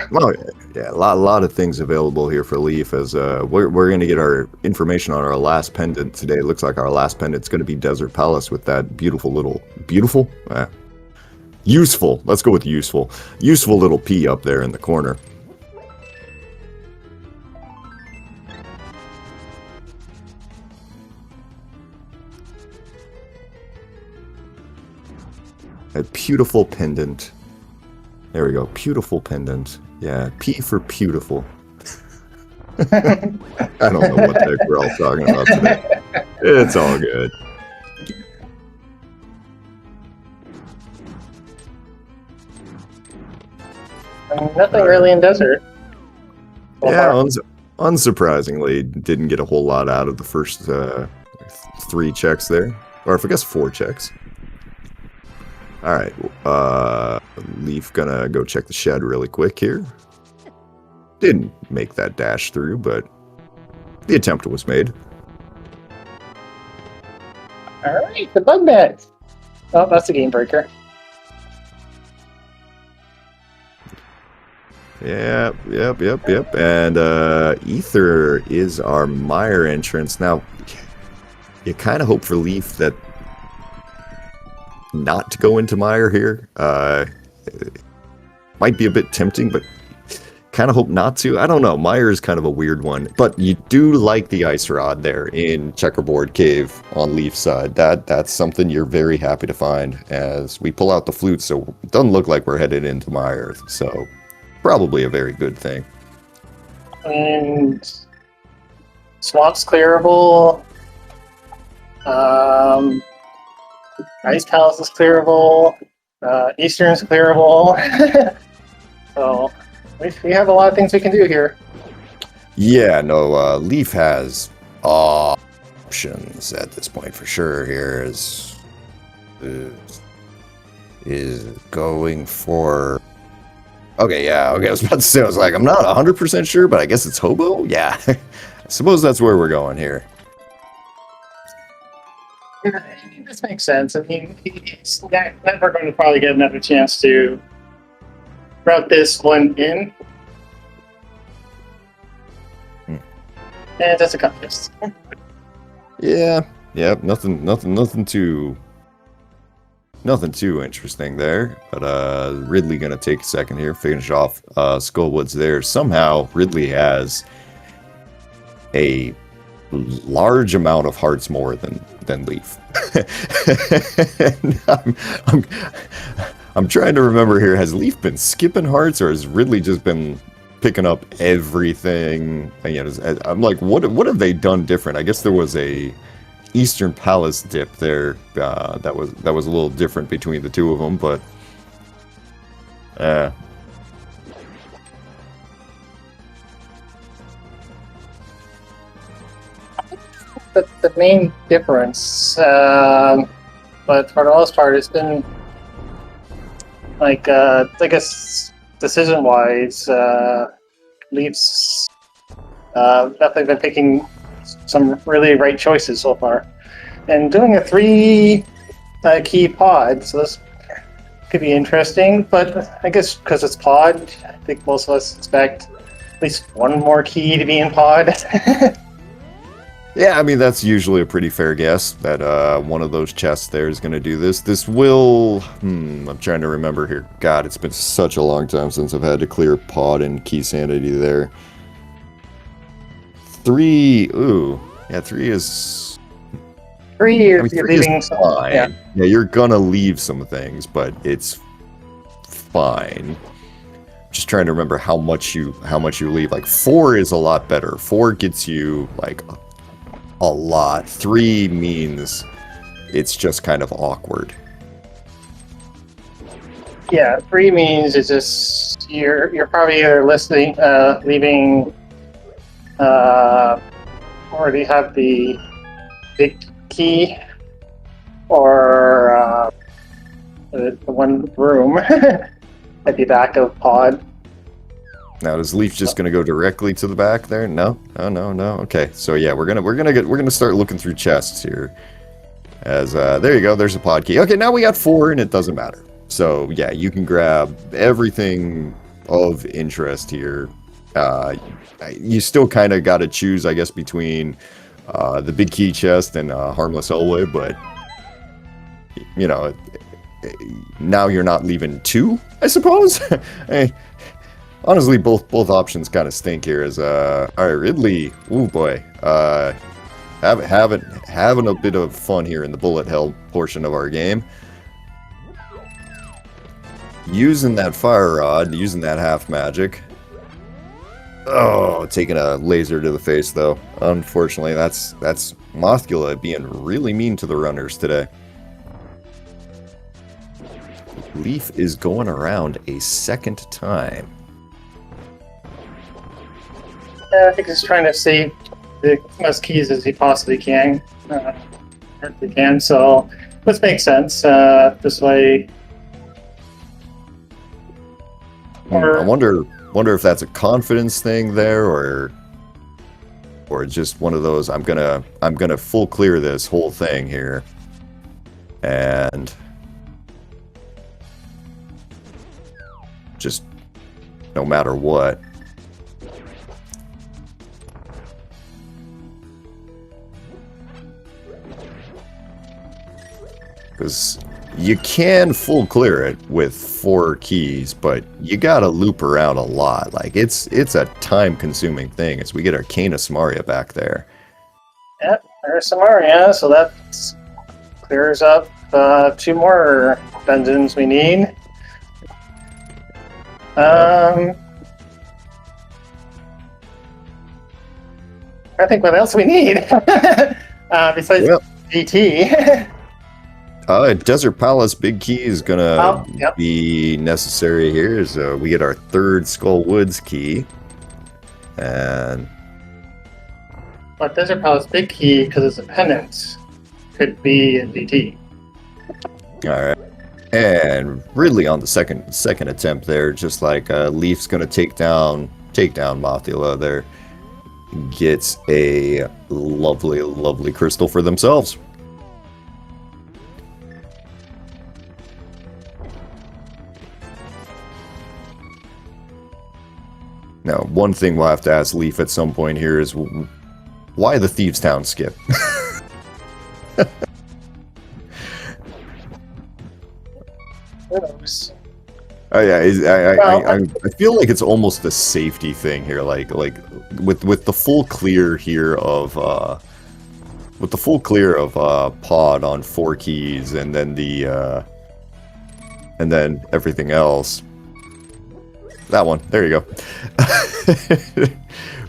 Well, yeah, a lot of things available here for Leaf, as we're going to get our information on our last pendant today. It looks like our last pendant's going to be Desert Palace with that useful. Let's go with useful little P up there in the corner. A beautiful pendant. There we go. Beautiful pendant. Yeah, P for beautiful. I don't know what the heck we're all talking about today. It's all good. Nothing really in desert. Yeah, unsurprisingly, didn't get a whole lot out of the first 3 checks there. Or I guess 4 checks. Alright, Leaf gonna go check the shed really quick here. Didn't make that dash through, but the attempt was made. Alright, the bug net. Oh, that's a game breaker. Yep. And Ether is our Mire entrance. Now, you kind of hope for Leaf that not to go into Mire here. Might be a bit tempting, but kind of hope not to. I don't know. Mire is kind of a weird one. But you do like the Ice Rod there in Checkerboard Cave on Leaf's side. That's something you're very happy to find as we pull out the flute, so it doesn't look like we're headed into Mire. So probably a very good thing. And Swamp's clearable. Ice Palace is clearable. Eastern's clearable. So we have a lot of things we can do here. Yeah, no, Leaf has options at this point for sure. Here is going for. Okay, I was about to say, I was like, I'm not 100% sure, but I guess it's Hobo? Yeah. I suppose that's where we're going here. This makes sense. I mean, he's never going to probably get another chance to route this one in. And that's a contest. Yeah, nothing too interesting there. But Ridley gonna take a second here, finish off Skullwoods there. Somehow Ridley has a large amount of hearts more than Leaf. I'm trying to remember here. Has Leaf been skipping hearts, or has Ridley just been picking up everything? And, you know, I'm like, what have they done different? I guess there was a Eastern Palace dip there that was a little different between the two of them, but the main difference, but for the most part, it's been like I guess decision-wise, Leafs definitely been picking some really right choices so far, and doing a 3 key pod, so this could be interesting. But I guess because it's pod, I think most of us expect at least one more key to be in pod. yeah, I mean, that's usually a pretty fair guess that one of those chests there is going to do this. This will... I'm trying to remember here. God, it's been such a long time since I've had to clear pod and key sanity there. 3... Ooh. Yeah, 3 is... 3 years, I mean, you're 3 leaving is fine. Yeah. Yeah, you're going to leave some things, but it's fine. Just trying to remember how much you leave. Like, 4 is a lot better. 4 gets you, like... a lot. 3 means it's just kind of awkward. Yeah, 3 means it's just you're probably either leaving already have the big key or the one room at the back of pod. Now, is Leaf just gonna go directly to the back there? No. Okay, so yeah, we're gonna start looking through chests here. As there you go, there's a pod key. Okay, now we got 4, and it doesn't matter. So yeah, you can grab everything of interest here. You still kind of got to choose, I guess, between the big key chest and harmless hallway, but you know, now you're not leaving 2, I suppose. Hey. Honestly, both options kind of stink here. As all right, Ridley, ooh boy, having a bit of fun here in the bullet hell portion of our game. Using that fire rod, using that half magic. Oh, taking a laser to the face though. Unfortunately, that's Mothula being really mean to the runners today. Leaf is going around a second time. I think he's trying to save the most keys as he possibly can. So this makes sense. This way. I wonder if that's a confidence thing there, or just one of those. I'm gonna full clear this whole thing here, and just no matter what. Because you can full clear it with 4 keys, but you gotta loop around a lot. Like, it's a time-consuming thing as we get Arcana Samaria back there. Yep, there's Samaria, so that clears up 2 more dungeons we need. I think what else we need besides DT. Desert Palace Big Key is gonna be necessary here. So we get our 3rd Skull Woods key, and But Desert Palace Big Key, because it's a penance, could be a DT. all right. And Ridley on the second attempt there, just like Leaf's gonna take down Mothula there, gets a lovely crystal for themselves. Now, one thing we'll have to ask Leaf at some point here is why the Thieves' Town skip? Who knows? Oh yeah, I feel like it's almost a safety thing here, like with the full clear here of pod on 4 keys, and then and then everything else. That one, there you go.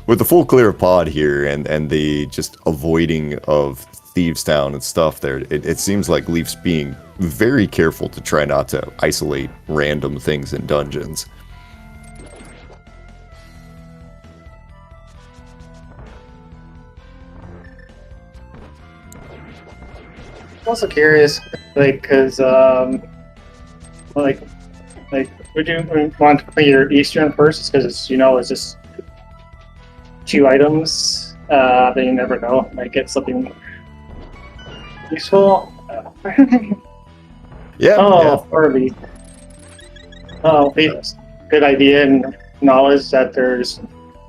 With the full clear of pod here, and the just avoiding of Thieves' Town and stuff there, it seems like Leaf's being very careful to try not to isolate random things in dungeons. I'm also curious, like, because, like, would you want to clear Eastern first? Because it's, it's just 2 items, but you never know. Might get something useful. Yeah. Furby. Oh, good idea and knowledge that there's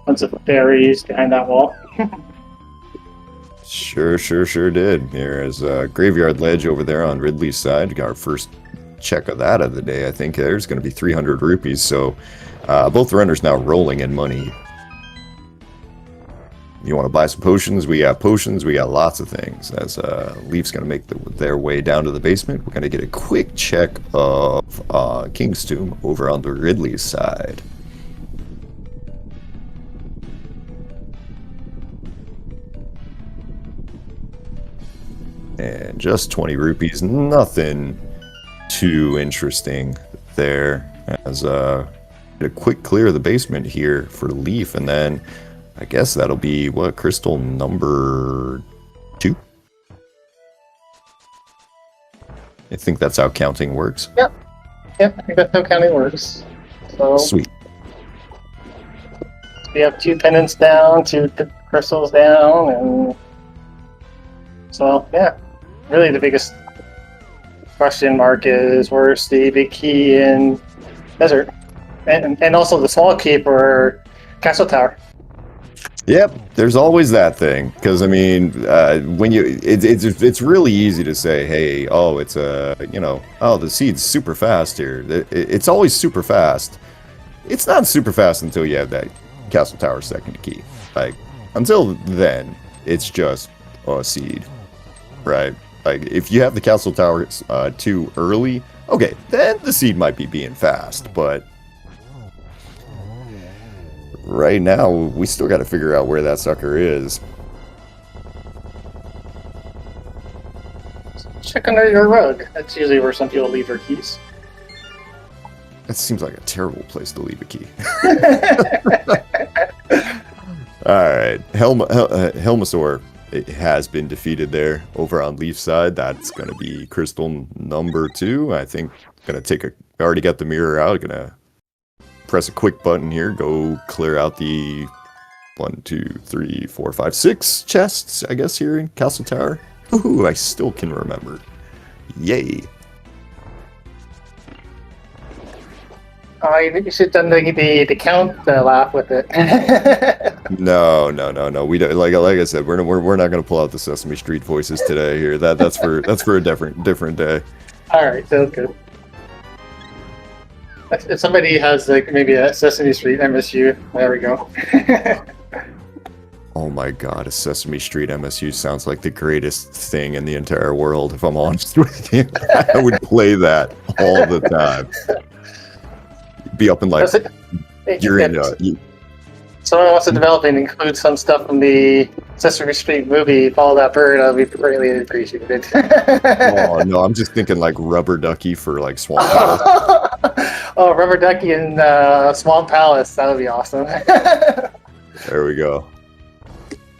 tons of fairies behind that wall. Sure did. Here is Graveyard Ledge over there on Ridley's side. Got our first check of that of the day. I think there's going to be 300 rupees. So both runners now rolling in money. You want to buy some potions? We got potions. We got lots of things. As Leaf's going to make their way down to the basement, we're going to get a quick check of King's Tomb over on the Ridley's side. And just 20 rupees. Nothing too interesting there. As a quick clear of the basement here for Leaf, and then I guess that'll be crystal number 2. I think that's how counting works. Yep, I think that's how counting works. So sweet. We have 2 pendants down, 2 crystals down, and so yeah, really the biggest question mark is where's the big key in Desert, and also the small key for Castle Tower. Yep, there's always that thing, because I mean, when it's really easy to say, hey, it's the seed's super fast here. It's always super fast. It's not super fast until you have that Castle Tower second key. Like, until then, it's just a seed, right? Like, if you have the Castle Tower too early, okay, then the seed might be being fast, but right now, we still got to figure out where that sucker is. Check under your rug. That's usually where some people leave their keys. That seems like a terrible place to leave a key. Alright, Helmasaur has been defeated there over on Leaf's side. That's going to be crystal number 2. I think going to already got the mirror out. Going to press a quick button here, go clear out the 1, 2, 3, 4, 5, 6 chests, I guess, here in Castle Tower. Ooh, I still can remember. Yay. Oh, you should have done the count laugh with it. No, no, no, no. We don't, like I said, we're not gonna pull out the Sesame Street voices today here. That's for a different day. All right, sounds good. If somebody has like maybe a Sesame Street MSU, there we go. Oh my god, a Sesame Street MSU sounds like the greatest thing in the entire world, if I'm honest with you. I would play that all the time. Be up in like, you're in someone wants to develop and include some stuff from the Sesame Street movie, Follow That Bird, I'll be greatly appreciated. Oh no, I'm just thinking like Rubber Ducky for like Swamp Palace. Oh, Rubber Ducky and Swamp Palace, that would be awesome. There we go.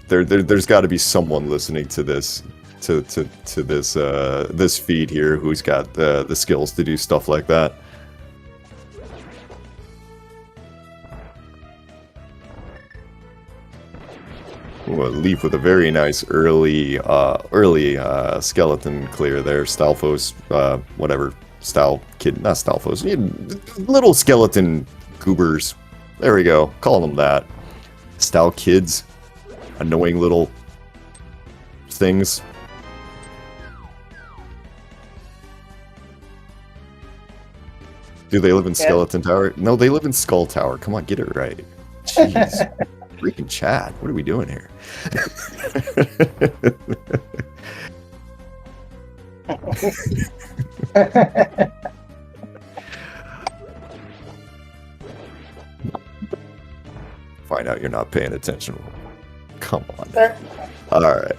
There's got to be someone listening to this, to this this feed here who's got the skills to do stuff like that. Ooh, a Leaf with a very nice early skeleton clear there. Stalfos, whatever style kid, not Stalfos, little skeleton goobers. There we go. Call them that. Style kids. Annoying little things. Do they live in Skeleton Tower? No, they live in Skull Tower. Come on, get it right. Jeez. Freaking chat. What are we doing here? Find out you're not paying attention. Come on. Alright.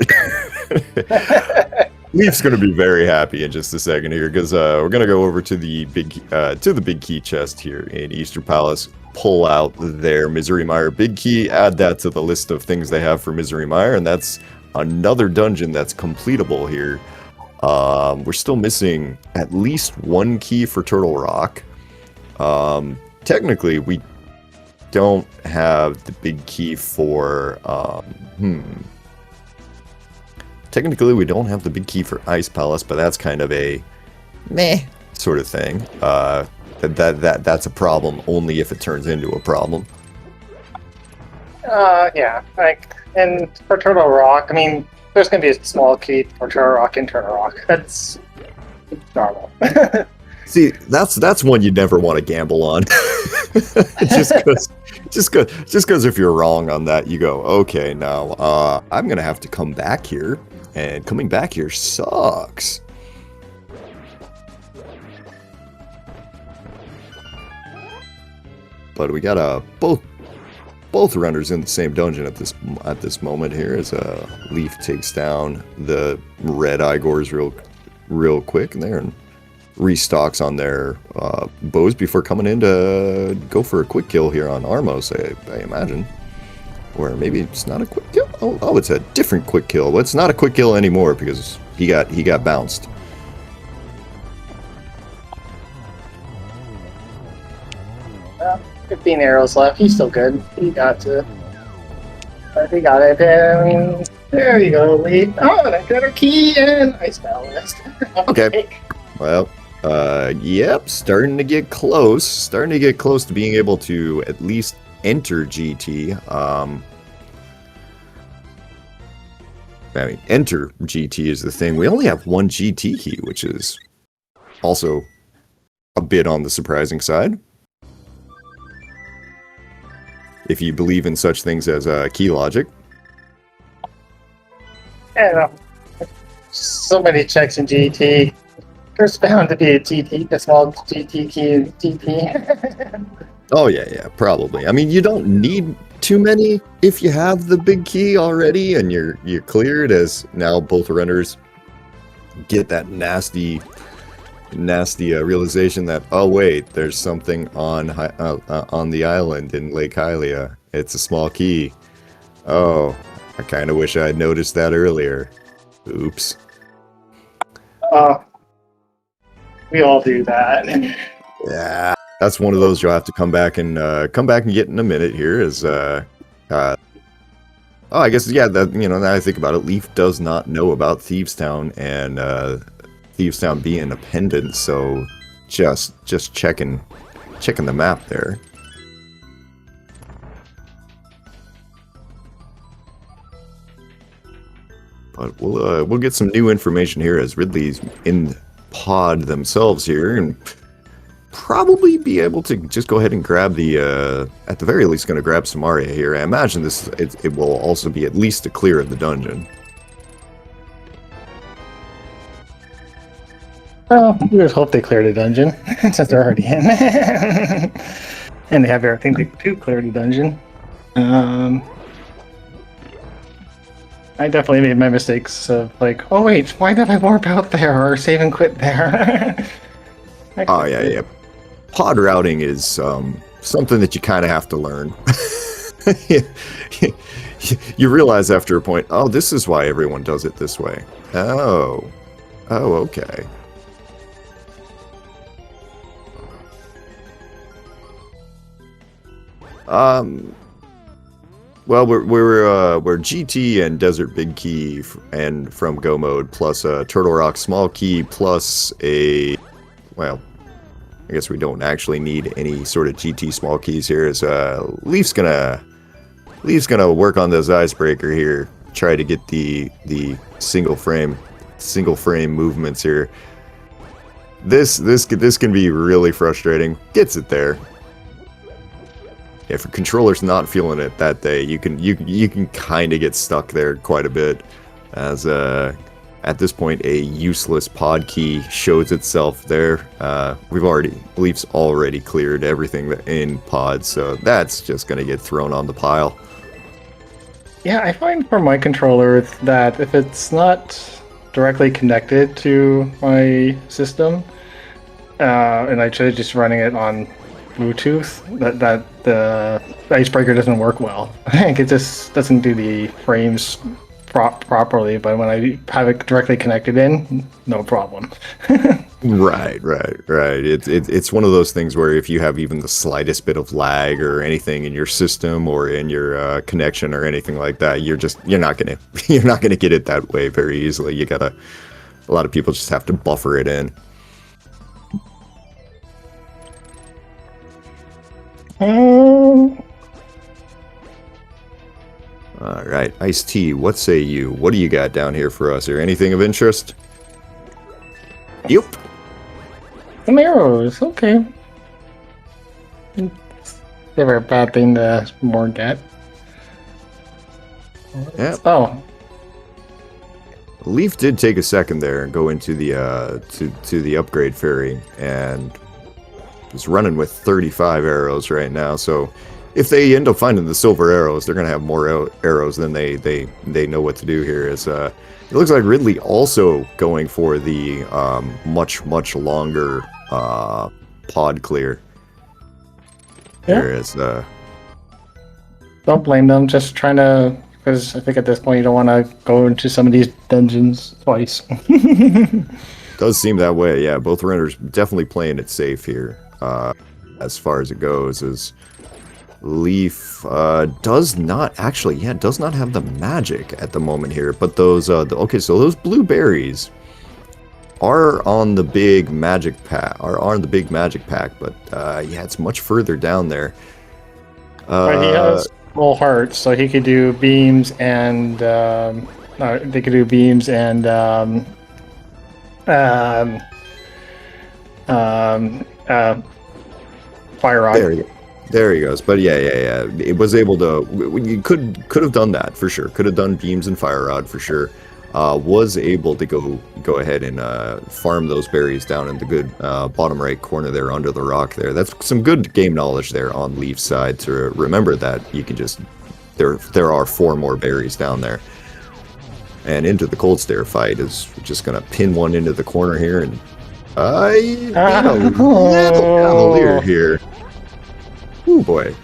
Leaf's gonna be very happy in just a second here, because we're gonna go over to the big key chest here in Easter Palace, pull out their Misery Mire big key, add that to the list of things they have for Misery Mire, and that's another dungeon that's completable here. We're still missing at least one key for Turtle Rock. Technically, we don't have the big key for technically we don't have the big key for Ice Palace, but that's kind of a meh sort of thing. That's a problem only if it turns into a problem. Yeah, like, and for Turtle Rock, I mean, there's gonna be a small key for Turtle Rock and Turtle Rock. That's normal. See, that's one you never want to gamble on. just because if you're wrong on that, you go, okay, now I'm gonna have to come back here, and coming back here sucks. But we got both runners in the same dungeon at this moment here, as Leaf takes down the red Igors real quick there and restocks on their bows before coming in to go for a quick kill here on Armos, I imagine. Or maybe it's not a quick kill. Oh, it's a different quick kill. But it's not a quick kill anymore because he got bounced. Well, 15 arrows left. He's still good. He got it. I mean, there you go, Lee. Oh, and I got a key and Ice Palace. Okay. Well, yep, starting to get close to being able to at least enter GT. I mean, enter GT is the thing. We only have one GT key, which is also a bit on the surprising side. If you believe in such things as key logic. Yeah, so many checks in GT. There's bound to be a small GT key in GT. Oh yeah, probably. I mean, you don't need too many if you have the big key already and you're cleared, as now both runners get that nasty realization that, oh wait, there's something on the island in Lake Hylia. It's a small key. Oh, I kind of wish I had noticed that earlier. Oops. We all do that. Yeah, that's one of those you'll have to come back and get in a minute here. Is oh, I guess, yeah, that, you know, now I think about it, Leaf does not know about Thievestown and Thievestown being a pendant, so just checking checking the map there. But we'll get some new information here as Ridley's in pod themselves here, and probably be able to just go ahead and grab the at the very least going to grab some Aria here. I imagine it will also be at least a clear of the dungeon. Well, we just hope they clear the dungeon since they're already in, and they have everything to clear the dungeon. I definitely made my mistakes of like, oh wait, why did I warp out there or save and quit there? Oh yeah. Pod routing is something that you kind of have to learn. You realize after a point, oh, this is why everyone does it this way. Oh, okay. Well, we're GT and Desert Big Key and from Go Mode plus a Turtle Rock Small Key plus a, well, I guess we don't actually need any sort of GT small keys here. As Leaf's gonna work on this icebreaker here, try to get the single frame movements here. This can be really frustrating. Gets it there. If a controller's not feeling it that day, you can kind of get stuck there quite a bit, as at this point a useless pod key shows itself there. Leaf's already cleared everything in pod, so that's just gonna get thrown on the pile. Yeah, I find for my controller that if it's not directly connected to my system, and I try just running it on Bluetooth, that the icebreaker doesn't work well. It just doesn't do the frames properly, but when I have it directly connected in, no problem. Right. It's one of those things where if you have even the slightest bit of lag or anything in your system or in your connection or anything like that, you're not gonna get it that way very easily. A lot of people just have to buffer it in. Alright, Ice Tea, what say you? What do you got down here for us? Or anything of interest? Yep. Some arrows, okay. Never a bad thing to more get. Yep. Oh. Leaf did take a second there and go into the to the upgrade ferry and is running with 35 arrows right now, so if they end up finding the silver arrows, they're going to have more arrows than they know what to do here. It looks like Ridley also going for the much longer pod clear. Yeah. Whereas, don't blame them, just trying to, because I think at this point you don't want to go into some of these dungeons twice. does seem that way, yeah. Both runners definitely playing it safe here. As far as it goes, is Leaf does not have the magic at the moment here, but those okay, so those blueberries are on the big magic pack, but yeah, it's much further down there. Right, he has full hearts, so he could do beams and they could do beams and fire rod. There he goes. But yeah. It was able to. You could have done that for sure. Could have done beams and fire rod for sure. Was able to go ahead and farm those berries down in the good bottom right corner there under the rock there. That's some good game knowledge there on Leaf's side to remember that you can just there are 4 more berries down there. And into the cold stare fight is just gonna pin one into the corner here, and a little cavalier here. Oh boy.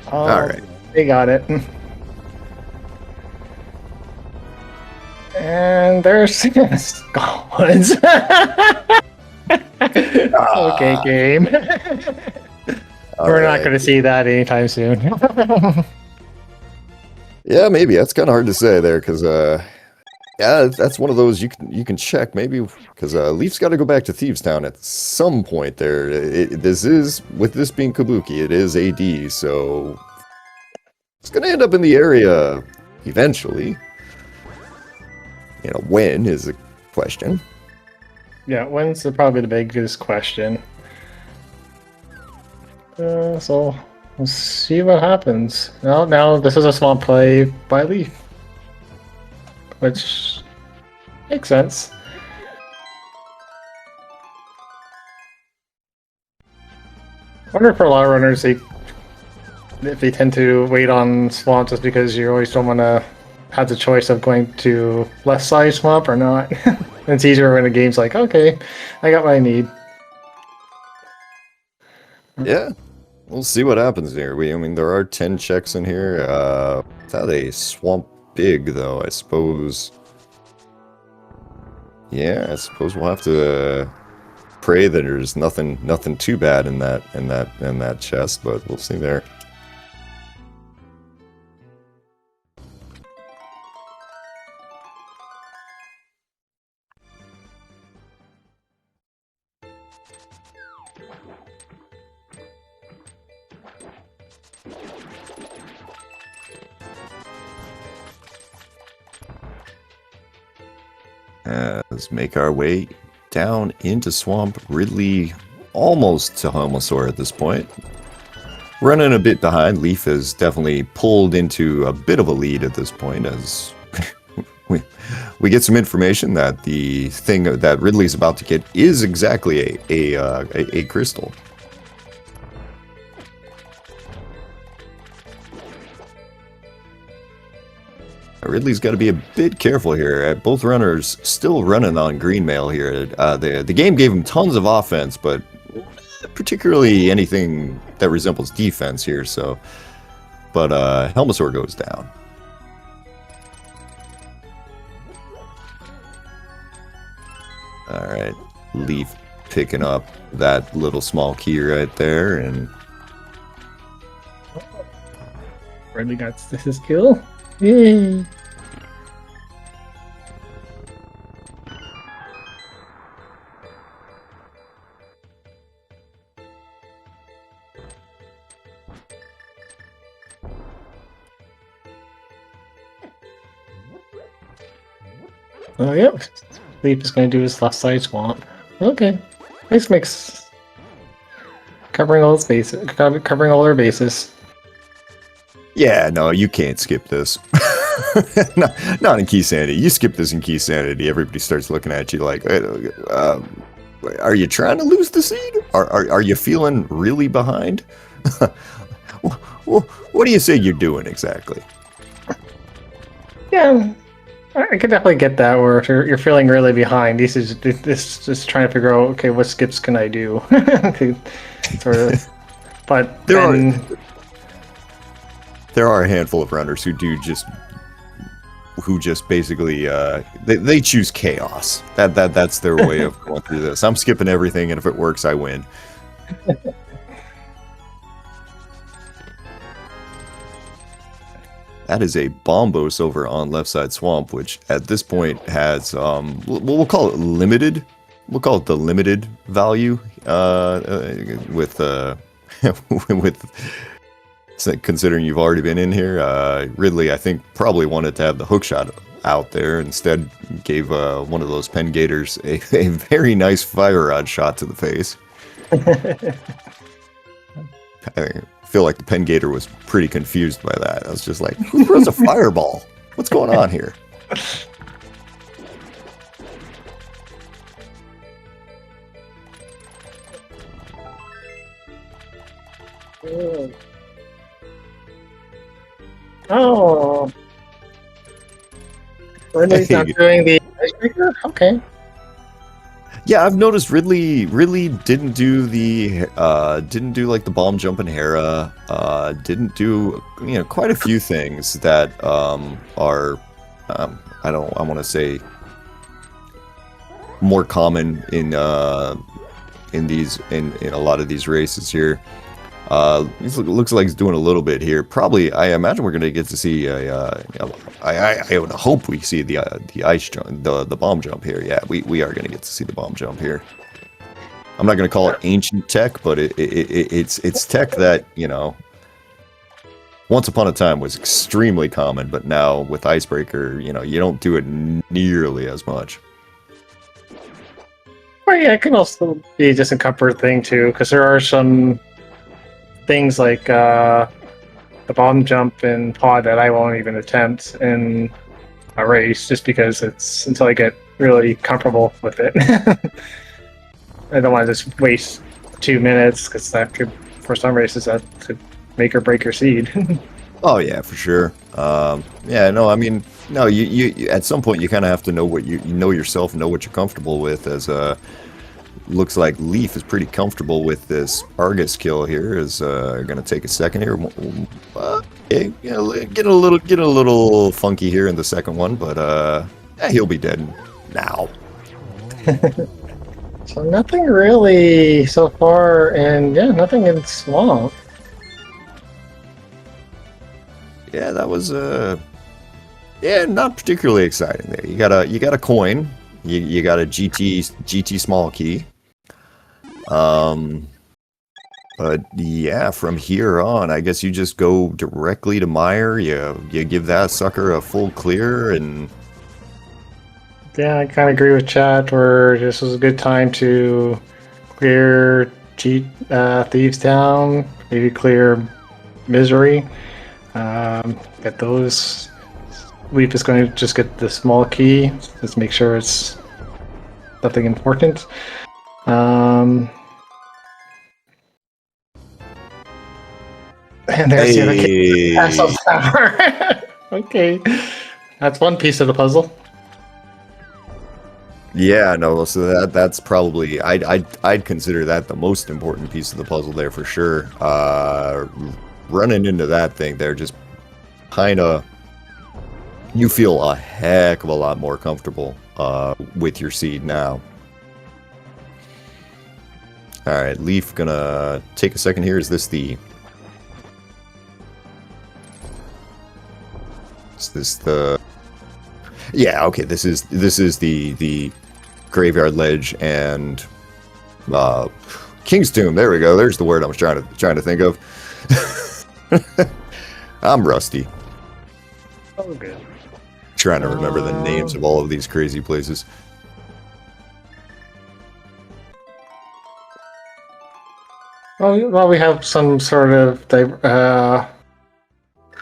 Alright. They got it. And there's Scotland's. Okay, game. We're not going to see that anytime soon. Yeah, maybe. That's kind of hard to say there, because Yeah, that's one of those you can check maybe because Leaf's got to go back to Thieves Town at some point there. This is with this being Kabuki, it is AD, so it's gonna end up in the area eventually. You know, when is the question? Yeah, when's probably the biggest question. So we'll see what happens. Now this is a small play by Leaf, which makes sense. I wonder for a lot of runners, if they tend to wait on swamp just because you always don't want to have the choice of going to left side swamp or not. It's easier when a game's like, okay, I got what I need. Yeah, we'll see what happens here. I mean, there are 10 checks in here. Without a swamp big though, I suppose. Yeah, I suppose we'll have to pray that there's nothing too bad in that chest, but we'll see there. Let's make our way down into Swamp. Ridley almost to Homosaur at this point. Running a bit behind. Leaf has definitely pulled into a bit of a lead at this point as we get some information that the thing that Ridley's about to get is exactly a crystal. Ridley's got to be a bit careful here. Both runners still running on green mail here. The game gave him tons of offense, but particularly anything that resembles defense here. So, but Helmasaur goes down. All right, Leaf picking up that little small key right there, and Ridley got his kill. Yay! Oh, yep. Leap is going to do his left side swamp. Okay. Nice mix. Covering all his bases. Covering all their bases. yeah, no, you can't skip this. Not in Key Sanity. You skip this in Key Sanity, everybody starts looking at you like, are you trying to lose the seed? Are you feeling really behind? What do you say you're doing exactly? Yeah, I can definitely get that. Where if you're feeling really behind, this is just trying to figure out, okay, what skips can I do? Sort of. But there are a handful of runners who just basically they choose chaos. That's their way of going through this. I'm skipping everything, and if it works, I win. That is a Bombos over on left side swamp, which at this point has we'll call it limited. We'll call it the limited value with considering you've already been in here. Ridley, I think, probably wanted to have the hookshot out there. Instead, gave one of those pen gators a very nice fire rod shot to the face. I feel like the pen gator was pretty confused by that. I was just like, who throws a fireball? What's going on here? Oh. Ridley's not doing the icebreaker? Okay. Yeah, I've noticed Ridley didn't do like the bomb jumping Hera, didn't do quite a few things that are I want to say more common in a lot of these races here. Looks like he's doing a little bit here. Probably, I imagine we're gonna get to see I would hope we see the ice jump, the bomb jump here. Yeah, we are gonna get to see the bomb jump here. I'm not gonna call it ancient tech, but it's tech that, you know, once upon a time was extremely common, but now with Icebreaker, you know, you don't do it nearly as much. Well, yeah, it can also be just a comfort thing too, because there are some things like the bomb jump and pod that I won't even attempt in a race, just because it's until I get really comfortable with it. I don't want to just waste 2 minutes, because that could, for some races, that could make or break your seed. Oh yeah, for sure. Yeah, no, I mean, no, you at some point you kind of have to know what you know yourself, know what you're comfortable with. As looks like Leaf is pretty comfortable with this Argus kill here. Is gonna take a second here. Okay, yeah, get a little funky here in the second one, but yeah, he'll be dead now. So nothing really so far, and yeah, nothing in Swamp. Yeah, that was yeah, not particularly exciting there. You got a coin, you got a GT small key. But yeah, from here on, I guess you just go directly to Meyer. You give that sucker a full clear, and Yeah, I kind of agree with chat, where this was a good time to clear Thieves Town, maybe clear Misery. Get those. Leaf is going to just get the small key. Just make sure it's nothing important. And there's the other key. Castle Tower. Okay, that's one piece of the puzzle. yeah, no. So that's probably I'd consider that the most important piece of the puzzle there for sure. Running into that thing there, just kind of, you feel a heck of a lot more comfortable with your seed now. All right, Leaf gonna take a second here. Is this the? Is this the? Yeah, okay. This is the graveyard ledge and King's Tomb. There we go. There's the word I was trying to think of. I'm rusty. Oh, good. Trying to remember the names of all of these crazy places. Well, we have some sort of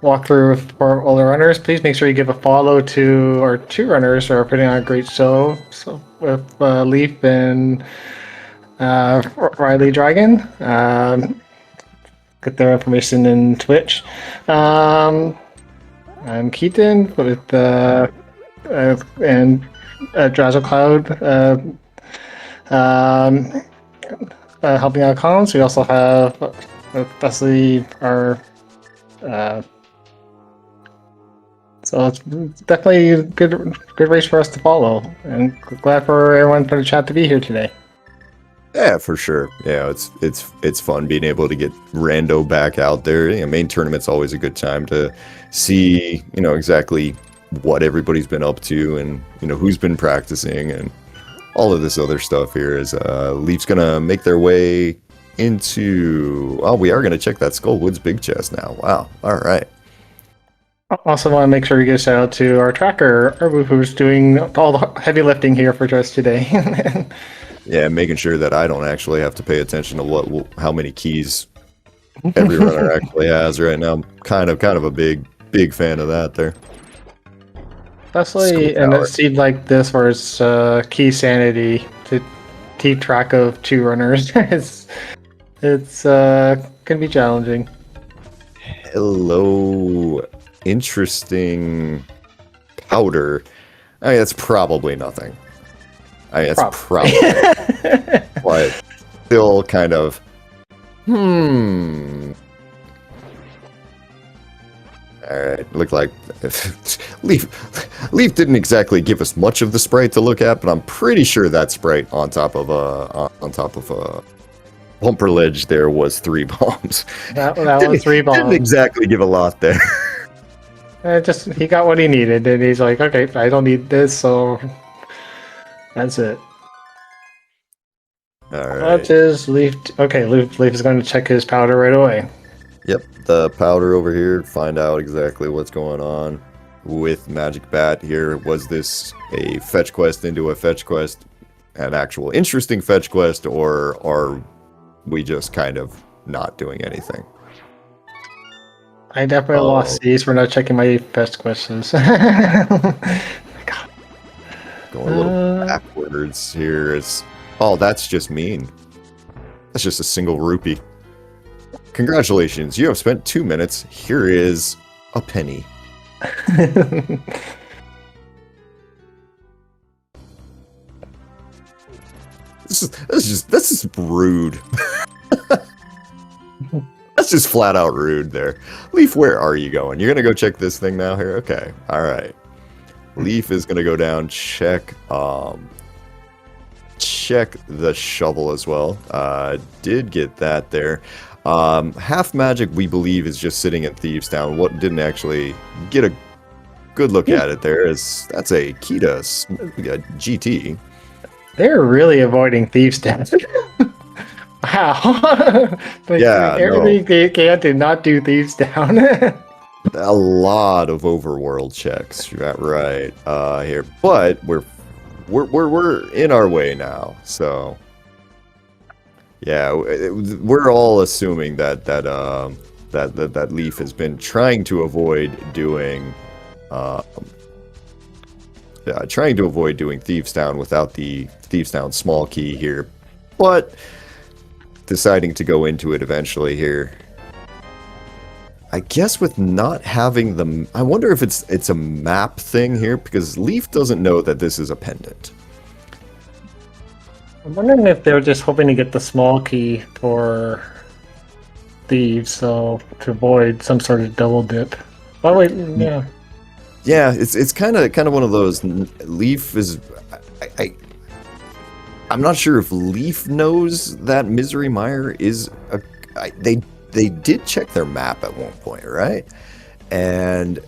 walkthrough for all the runners. Please make sure you give a follow to our 2 runners who are putting on a great show. So with Leaf and RidleyDragon. Get their information in Twitch. I'm Keaton with and Drazzle Cloud helping out cons. We also have Leslie, our so it's definitely a good race for us to follow, and glad for everyone for the chat to be here today. Yeah, for sure. Yeah, it's fun being able to get rando back out there. You know, main tournament's always a good time to see, you know, exactly what everybody's been up to, and you know who's been practicing, and all of this other stuff here. Is Leaf's gonna make their way into. Oh, we are gonna check that Skullwoods big chest now. Wow. All right. Also want to make sure we give a shout out to our tracker, who's doing all the heavy lifting here for us today. Yeah, making sure that I don't actually have to pay attention to how many keys every runner actually has right now. I'm kind of a big fan of that there. Especially in a seed like this, where it's key sanity to keep track of 2 runners. it's can be challenging. Hello, interesting powder. I mean, that's probably nothing. It's probably, but still kind of, Alright, looked like Leaf didn't exactly give us much of the sprite to look at, but I'm pretty sure that sprite on top of bumper ledge there was 3 bombs. That was 3 bombs. Didn't exactly give a lot there. Just he got what he needed, and he's like, okay, I don't need this, so that's it. All right. What is Leaf? Okay, Leaf is going to check his powder right away. Yep, the powder over here. Find out exactly what's going on with Magic Bat here. Was this a fetch quest into a fetch quest, an actual interesting fetch quest, or are we just kind of not doing anything? I definitely lost these for not checking my fetch questions. God. Going a little backwards here. Oh, that's just mean. That's just a single rupee. Congratulations, you have spent 2 minutes. Here is a penny. This is rude. That's just flat out rude there. Leaf, where are you going? You're gonna go check this thing now here? Okay. Alright. Leaf is gonna go down, check the shovel as well. Did get that there. Half Magic, we believe, is just sitting in Thieves Town. What didn't actually get a good look at it there is that's a Kita GT. They're really avoiding Thieves Town. Wow. Yeah, everything they did not do Thieves Town. A lot of overworld checks, right? Here, but we're in our way now, so yeah, we're all assuming that Leaf has been trying to avoid doing Thieves Town without the Thieves Town small key here, but deciding to go into it eventually here. I guess with not having the... I wonder if it's a map thing here, because Leaf doesn't know that this is a pendant. I'm wondering if they're just hoping to get the small key for Thieves, so to avoid some sort of double dip. Oh wait, yeah. Yeah, it's kind of one of those. Leaf is... I'm not sure if Leaf knows that Misery Mire is a... They did check their map at one point, right? And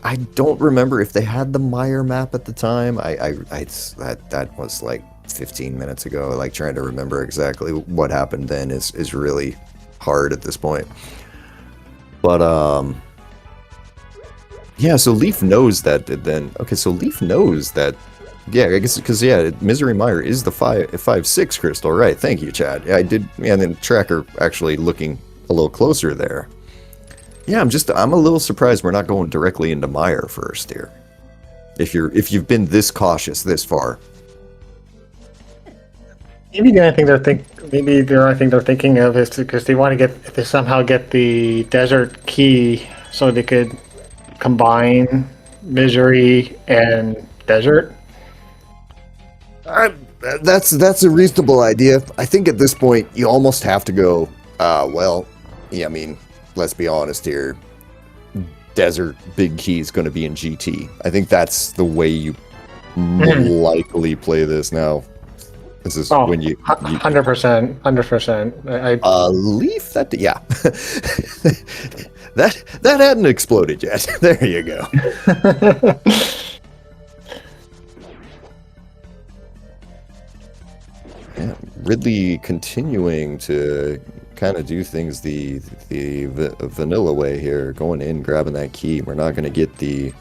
I don't remember if they had the Mire map at the time. That was like 15 minutes ago. Like trying to remember exactly what happened then is really hard at this point. But yeah, so Leaf knows that then. Okay, so Leaf knows that. Yeah, I guess because Misery Mire is the 5/6 crystal, right? Thank you, Chad. Yeah, I did. Yeah, and then Tracker actually looking a little closer there. Yeah, I'm a little surprised we're not going directly into Mire first here. If you've been this cautious this far. Maybe the only thing they're thinking of is because they want to somehow get the desert key so they could combine Misery and desert. That's a reasonable idea. I think at this point you almost have to go. Well, yeah. I mean, let's be honest here. Desert big key is going to be in GT. I think that's the way you likely play this now. This is when you 100%. Leaf that yeah. that hadn't exploded yet. There you go. Yeah, Ridley continuing to kind of do things the vanilla way here, going in, grabbing that key. We're not going to get the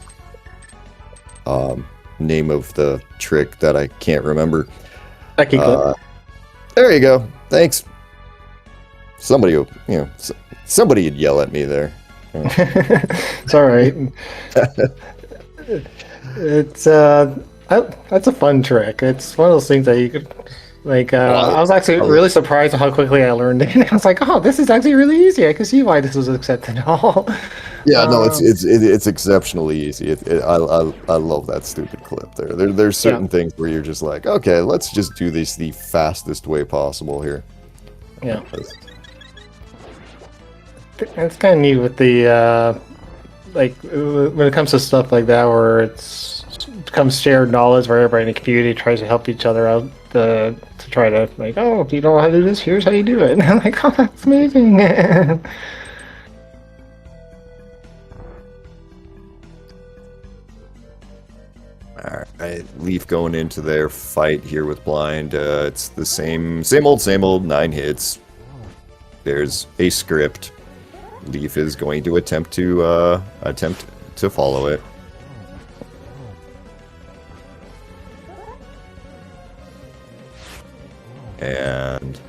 name of the trick that I can't remember. There you go. Thanks. Somebody would yell at me there. It's all right. It's that's a fun trick. It's one of those things that you could. I was actually really surprised at how quickly I learned it. I was like, "Oh, this is actually really easy. I can see why this was accepted." Yeah, no, it's exceptionally easy. I love that stupid clip there. There's certain things where you're just like, okay, let's just do this the fastest way possible here. Yeah, it's kind of neat with the when it comes to stuff like that, where it becomes shared knowledge where everybody in the community tries to help each other out to try to like, oh, if you don't know how to do this, here's how you do it. And I'm like, oh, that's amazing. Alright, Leaf going into their fight here with Blind. It's the same old, 9 hits. There's a script. Leaf is going to attempt to follow it. And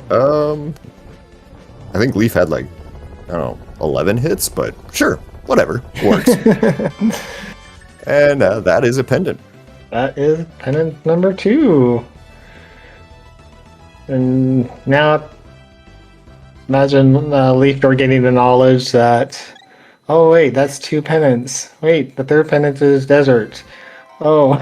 I think Leaf had like, I don't know, 11 hits, but sure, whatever, works. And that is a pendant. That is pendant number 2. And now, imagine Leaf Door getting the knowledge that, oh wait, that's 2 pendants. Wait, the 3rd pendant is desert. Oh.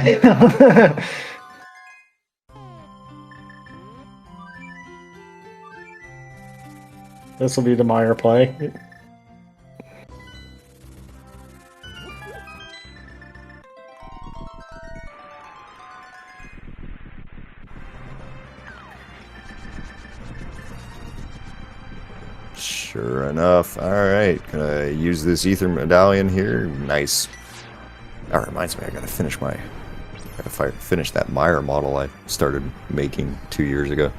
This will be the Meyer play. Sure enough. Alright, gonna use this ether medallion here. Nice. That reminds me, I gotta finish that Meyer model I started making 2 years ago.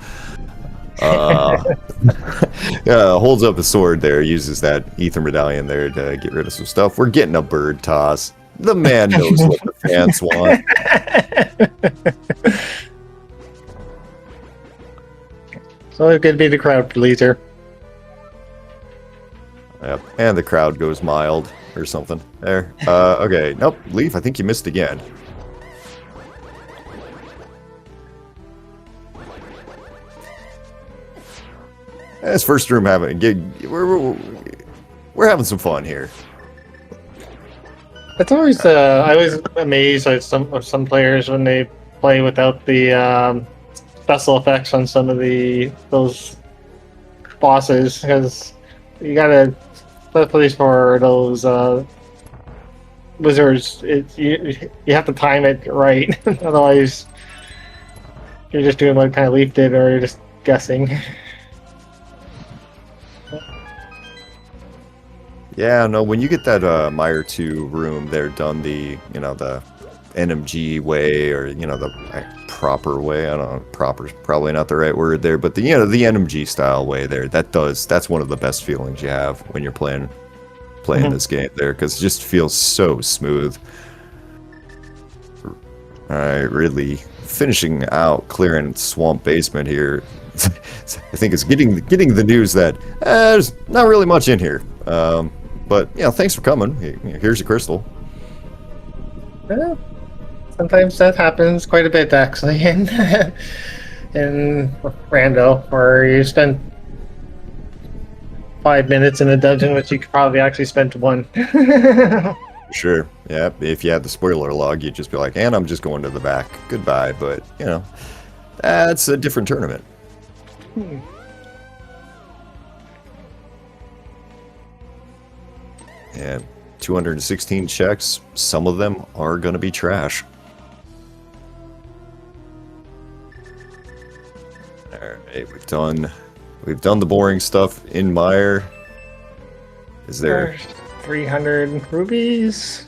Yeah, holds up a sword there, uses that ether medallion there to get rid of some stuff. We're getting a bird toss. The man knows what the fans want. So it could be the crowd pleaser. Yep, and the crowd goes mild or something. There. Okay, nope, Leaf, I think you missed again. This first room we're having some fun here. It's always I was amazed at some players when they play without the special effects on some of those bosses, because you gotta, especially for those wizards, you have to time it right. Otherwise, you're just doing what kind of Leaf did, or you're just guessing. Yeah, no, when you get that Meyer 2 room, they're done the NMG way, or, the proper way. I don't know, proper's probably not the right word there, but the NMG style way there, that's one of the best feelings you have when you're playing this game there, because it just feels so smooth. Alright, Ridley finishing out clearing Swamp Basement here. I think it's getting the news that there's not really much in here. But yeah, thanks for coming. Here's your crystal. Yeah, sometimes that happens quite a bit, actually, in Rando, where you spend 5 minutes in a dungeon, which you could probably actually spend 1. Sure. Yeah. If you had the spoiler log, you'd just be like, "And I'm just going to the back. Goodbye." But that's a different tournament. Yeah, 216 checks. Some of them are going to be trash. Alright, we've done the boring stuff in Meyer. Is there 300 rubies?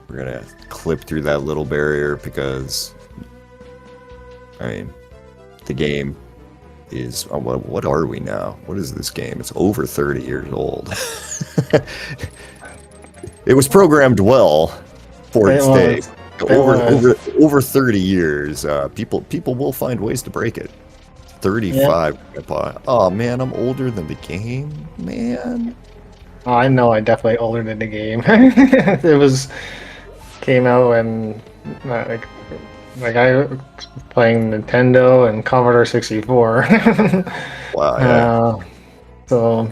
We're gonna clip through that little barrier because, I mean, the game is, what are we now? What is this game? It's over 30 years old. It was programmed well for its day. Over 30 years, people will find ways to break it. 35. Yeah. Oh man, I'm older than the game, man. Oh, I know, I'm definitely older than the game. It came out when like I was playing Nintendo and Commodore 64. Wow. Yeah.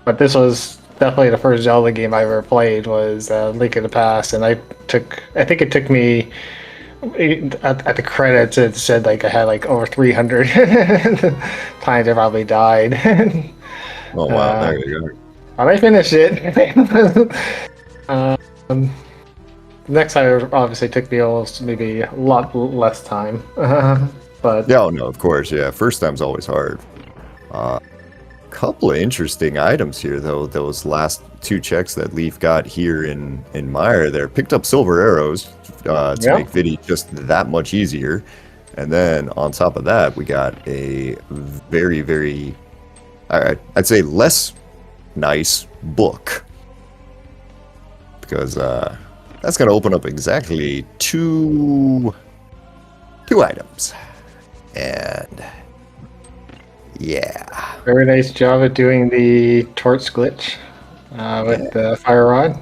But this was definitely the first Zelda game I ever played, was Link in the Past, and I think it took me, at the credits it said like I had like over 300 times I probably died. Oh wow, there you go. But I finished it. next time obviously took me almost maybe a lot less time. But Yeah, oh, no, of course, yeah. First time's always hard. Couple of interesting items here, though. Those last 2 checks that Leaf got here in Mire there. Picked up silver arrows to yeah, make Vidi just that much easier. And then on top of that, we got a very, very, I'd say less nice book. Because that's going to open up exactly two items. And yeah. very nice job at doing the torch glitch with the fire rod.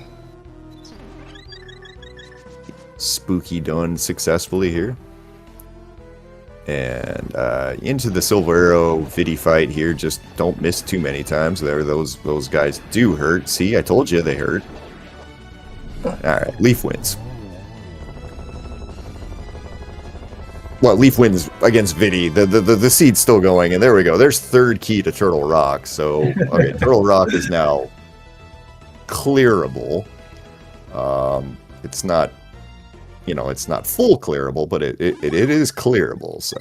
Spooky done successfully here. And into the silver arrow Vidi fight here. Just don't miss too many times. There, those guys do hurt. See, I told you they hurt. All right, Leaf wins. Well, Leaf wins against Vidi. The seed's still going, and there we go. There's 3rd key to Turtle Rock. So, okay, Turtle Rock is now clearable. It's not, it's not full clearable, but it is clearable. So,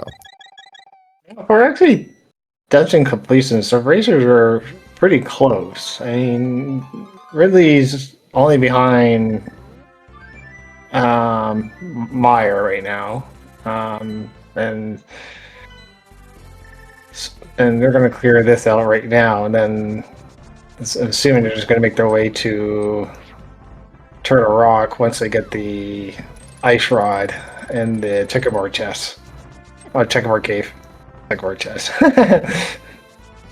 We're actually dungeon completion, so racers are pretty close. I mean, Ridley's only behind Meyer right now. And they're going to clear this out right now, and then assuming they're just going to make their way to Turtle Rock once they get the ice rod and the checkerboard chest. Oh, checkerboard cave. Checkerboard chest.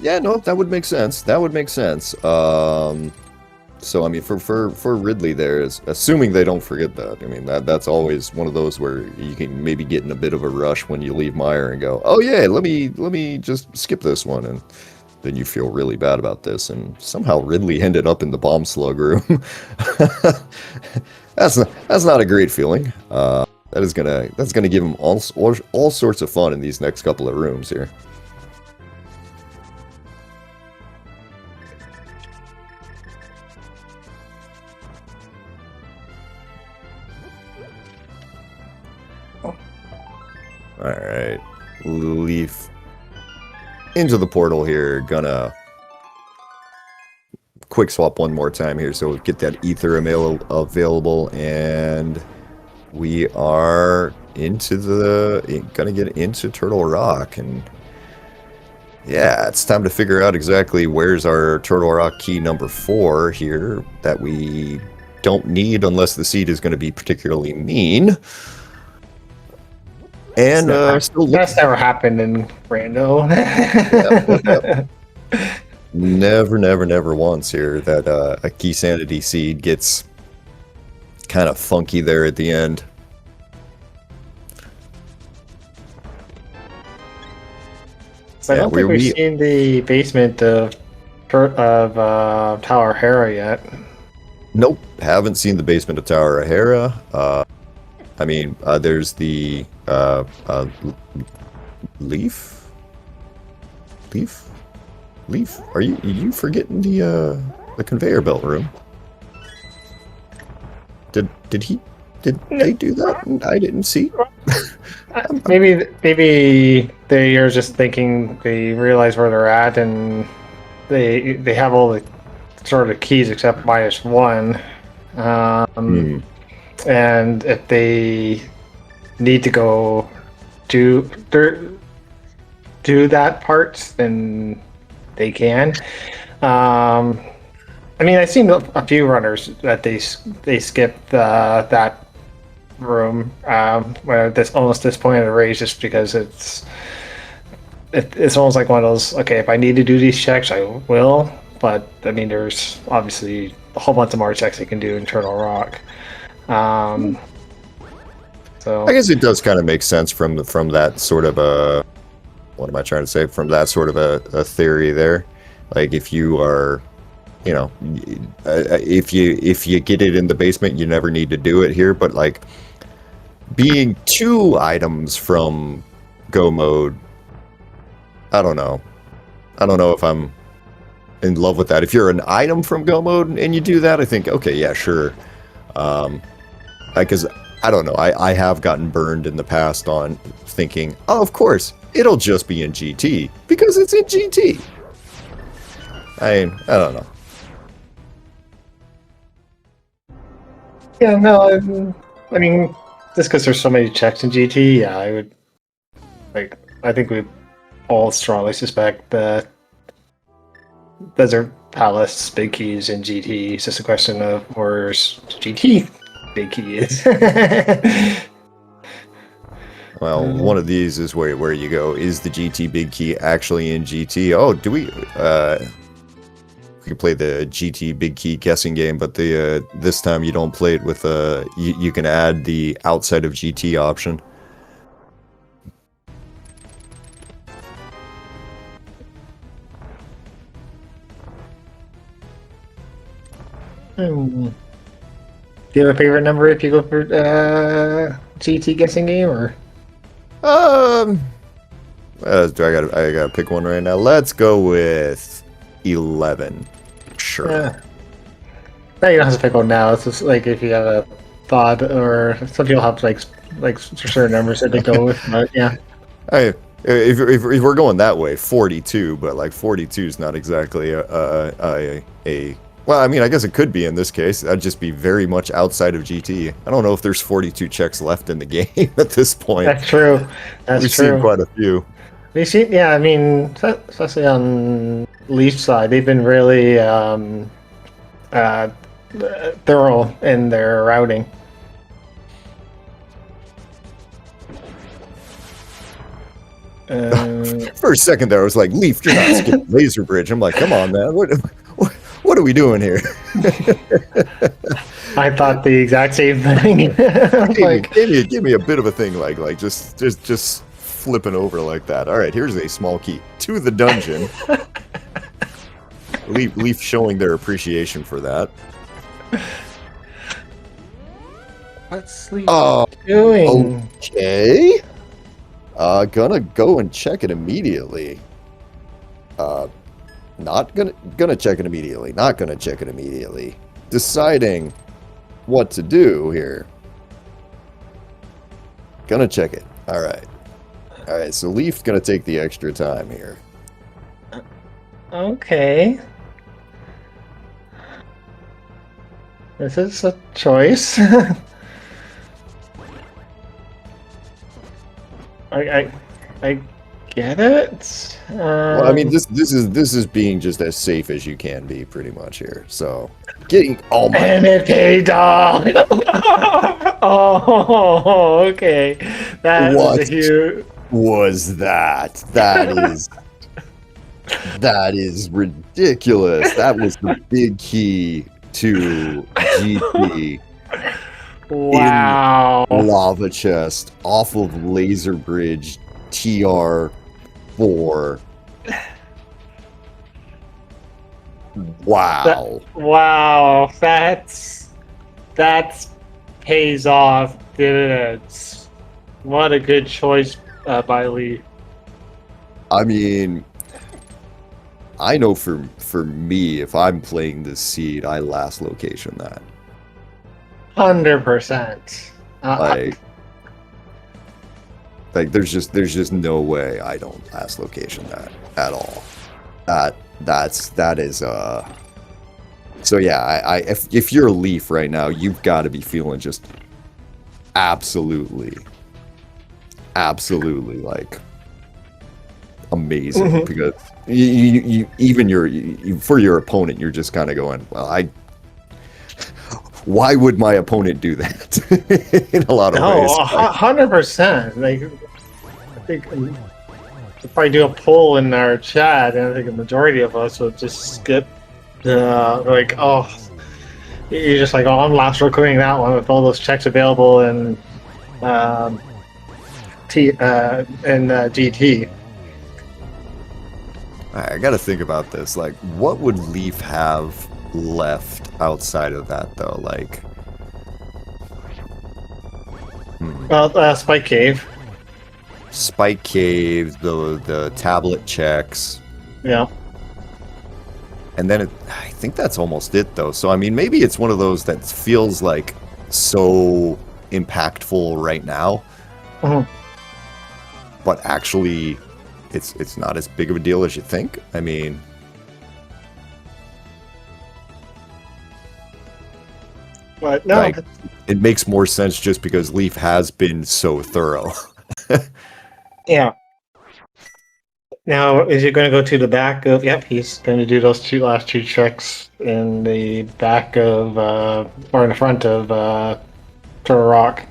yeah, no, that would make sense. That would make sense. So, I mean, for Ridley there, is assuming they don't forget that. I mean, that's always one of those where you can maybe get in a bit of a rush when you leave Meyer and go, oh yeah, let me just skip this one, and then you feel really bad about this. And somehow Ridley ended up in the bomb slug room. that's not a great feeling. That's gonna give him all sorts of fun in these next couple of rooms here. Alright, Leaf into the portal here. Gonna quick swap one more time here so we get that ether available, and we are gonna get into Turtle Rock. And yeah, it's time to figure out exactly where's our Turtle Rock key number 4 here that we don't need unless the seed is going to be particularly mean. And that's never happened in Rando. Yep. Never once here that a key sanity seed gets kind of funky there at the end. So I don't think we've seen the basement of Tower Hera yet. Nope, haven't seen the basement of Tower Hera. I mean, there's the Leaf. Are you forgetting the conveyor belt room? Did they do that? And I didn't see. Maybe they are just thinking they realize where they're at, and they have all the sort of keys except -1. And if they need to go do that part, then they can. I mean, I've seen a few runners that they skip that room when this almost this point of the race, just because it's almost like one of those. Okay, if I need to do these checks, I will. But I mean, there's obviously a whole bunch of more checks you can do in Turtle Rock. So I guess it does kind of make sense from that sort of a, what am I trying to say? From that sort of a theory there. Like if you are, if you get it in the basement, you never need to do it here. But like being 2 items from go mode, I don't know if I'm in love with that. If you're an item from go mode and you do that, I think, okay, yeah, sure. because I don't know, I have gotten burned in the past on thinking, oh, of course, it'll just be in GT because it's in GT. I don't know. Yeah, no, I mean, just because there's so many checks in GT, yeah, I would, like, I think we all strongly suspect that Desert Palace big key is in GT. It's just a question of where's GT big key is. Well, one of these is where you go. Is the GT big key actually in GT? Oh, do we can play the GT big key guessing game, but the this time you don't play it with you can add the outside of GT option. Do you have a favorite number if you go for GT guessing game, or? Do I gotta pick one right now? Let's go with 11. Sure. No, you don't have to pick one now. It's just like if you have a thought, or some people have like certain numbers that they go with. But yeah. If we're going that way, 42, but like 42 is not exactly a well, I mean, I guess it could be in this case. That'd just be very much outside of GT. I don't know if there's 42 checks left in the game at this point. That's true. We've seen quite a few. We've seen, yeah, I mean, especially on Leaf's side, they've been really thorough in their routing. For a second there, I was like, Leaf, you're not skipping Laser Bridge. I'm like, come on, man. What are we doing here? I thought the exact same thing. give me a bit of a thing, like just flipping over like that. All right, here's a small key to the dungeon. Leaf showing their appreciation for that. What's Leaf doing? Okay. Gonna go and check it immediately. Not gonna check it immediately. Not gonna check it immediately. Deciding what to do here. Gonna check it. All right. So Leaf's gonna take the extra time here. Okay. This is a choice. I get it. Well, I mean, this is being just as safe as you can be, pretty much here. So, getting all my and it paid off. Oh, okay. That what was a huge. Was that? That is ridiculous. That was the big key to GT. Wow. In lava chest off of Laser Bridge TR4. Wow. Wow. That's pays off dividends. What a good choice by Lee. I mean, I know for me, if I'm playing this seed, I last location that. 100%. Like there's just no way I don't last location that at all. That is so yeah, if you're a Leaf right now, you've got to be feeling just absolutely like amazing, because you even for your opponent, you're just kind of going, well, why would my opponent do that? In a lot of ways. 100%. Like, I think we'll probably do a poll in our chat, and I think a majority of us will just skip. Like, oh, you're just like, oh, I'm last recording that one with all those checks available in GT. I gotta think about this. Like, what would Leaf have left outside of that, though? Like, Well, Spike Cave. Spike Cave, the tablet checks, Yeah. and then I think that's almost it, though. So I mean, maybe it's one of those that feels like so impactful right now. Mhm. But actually, it's not as big of a deal as you think. I mean, But no, like, it makes more sense just because Leaf has been so thorough. yeah. Now, is he going to go to the back of? Yep, he's going to do those last two checks in the back of, or in the front of Turtle Rock.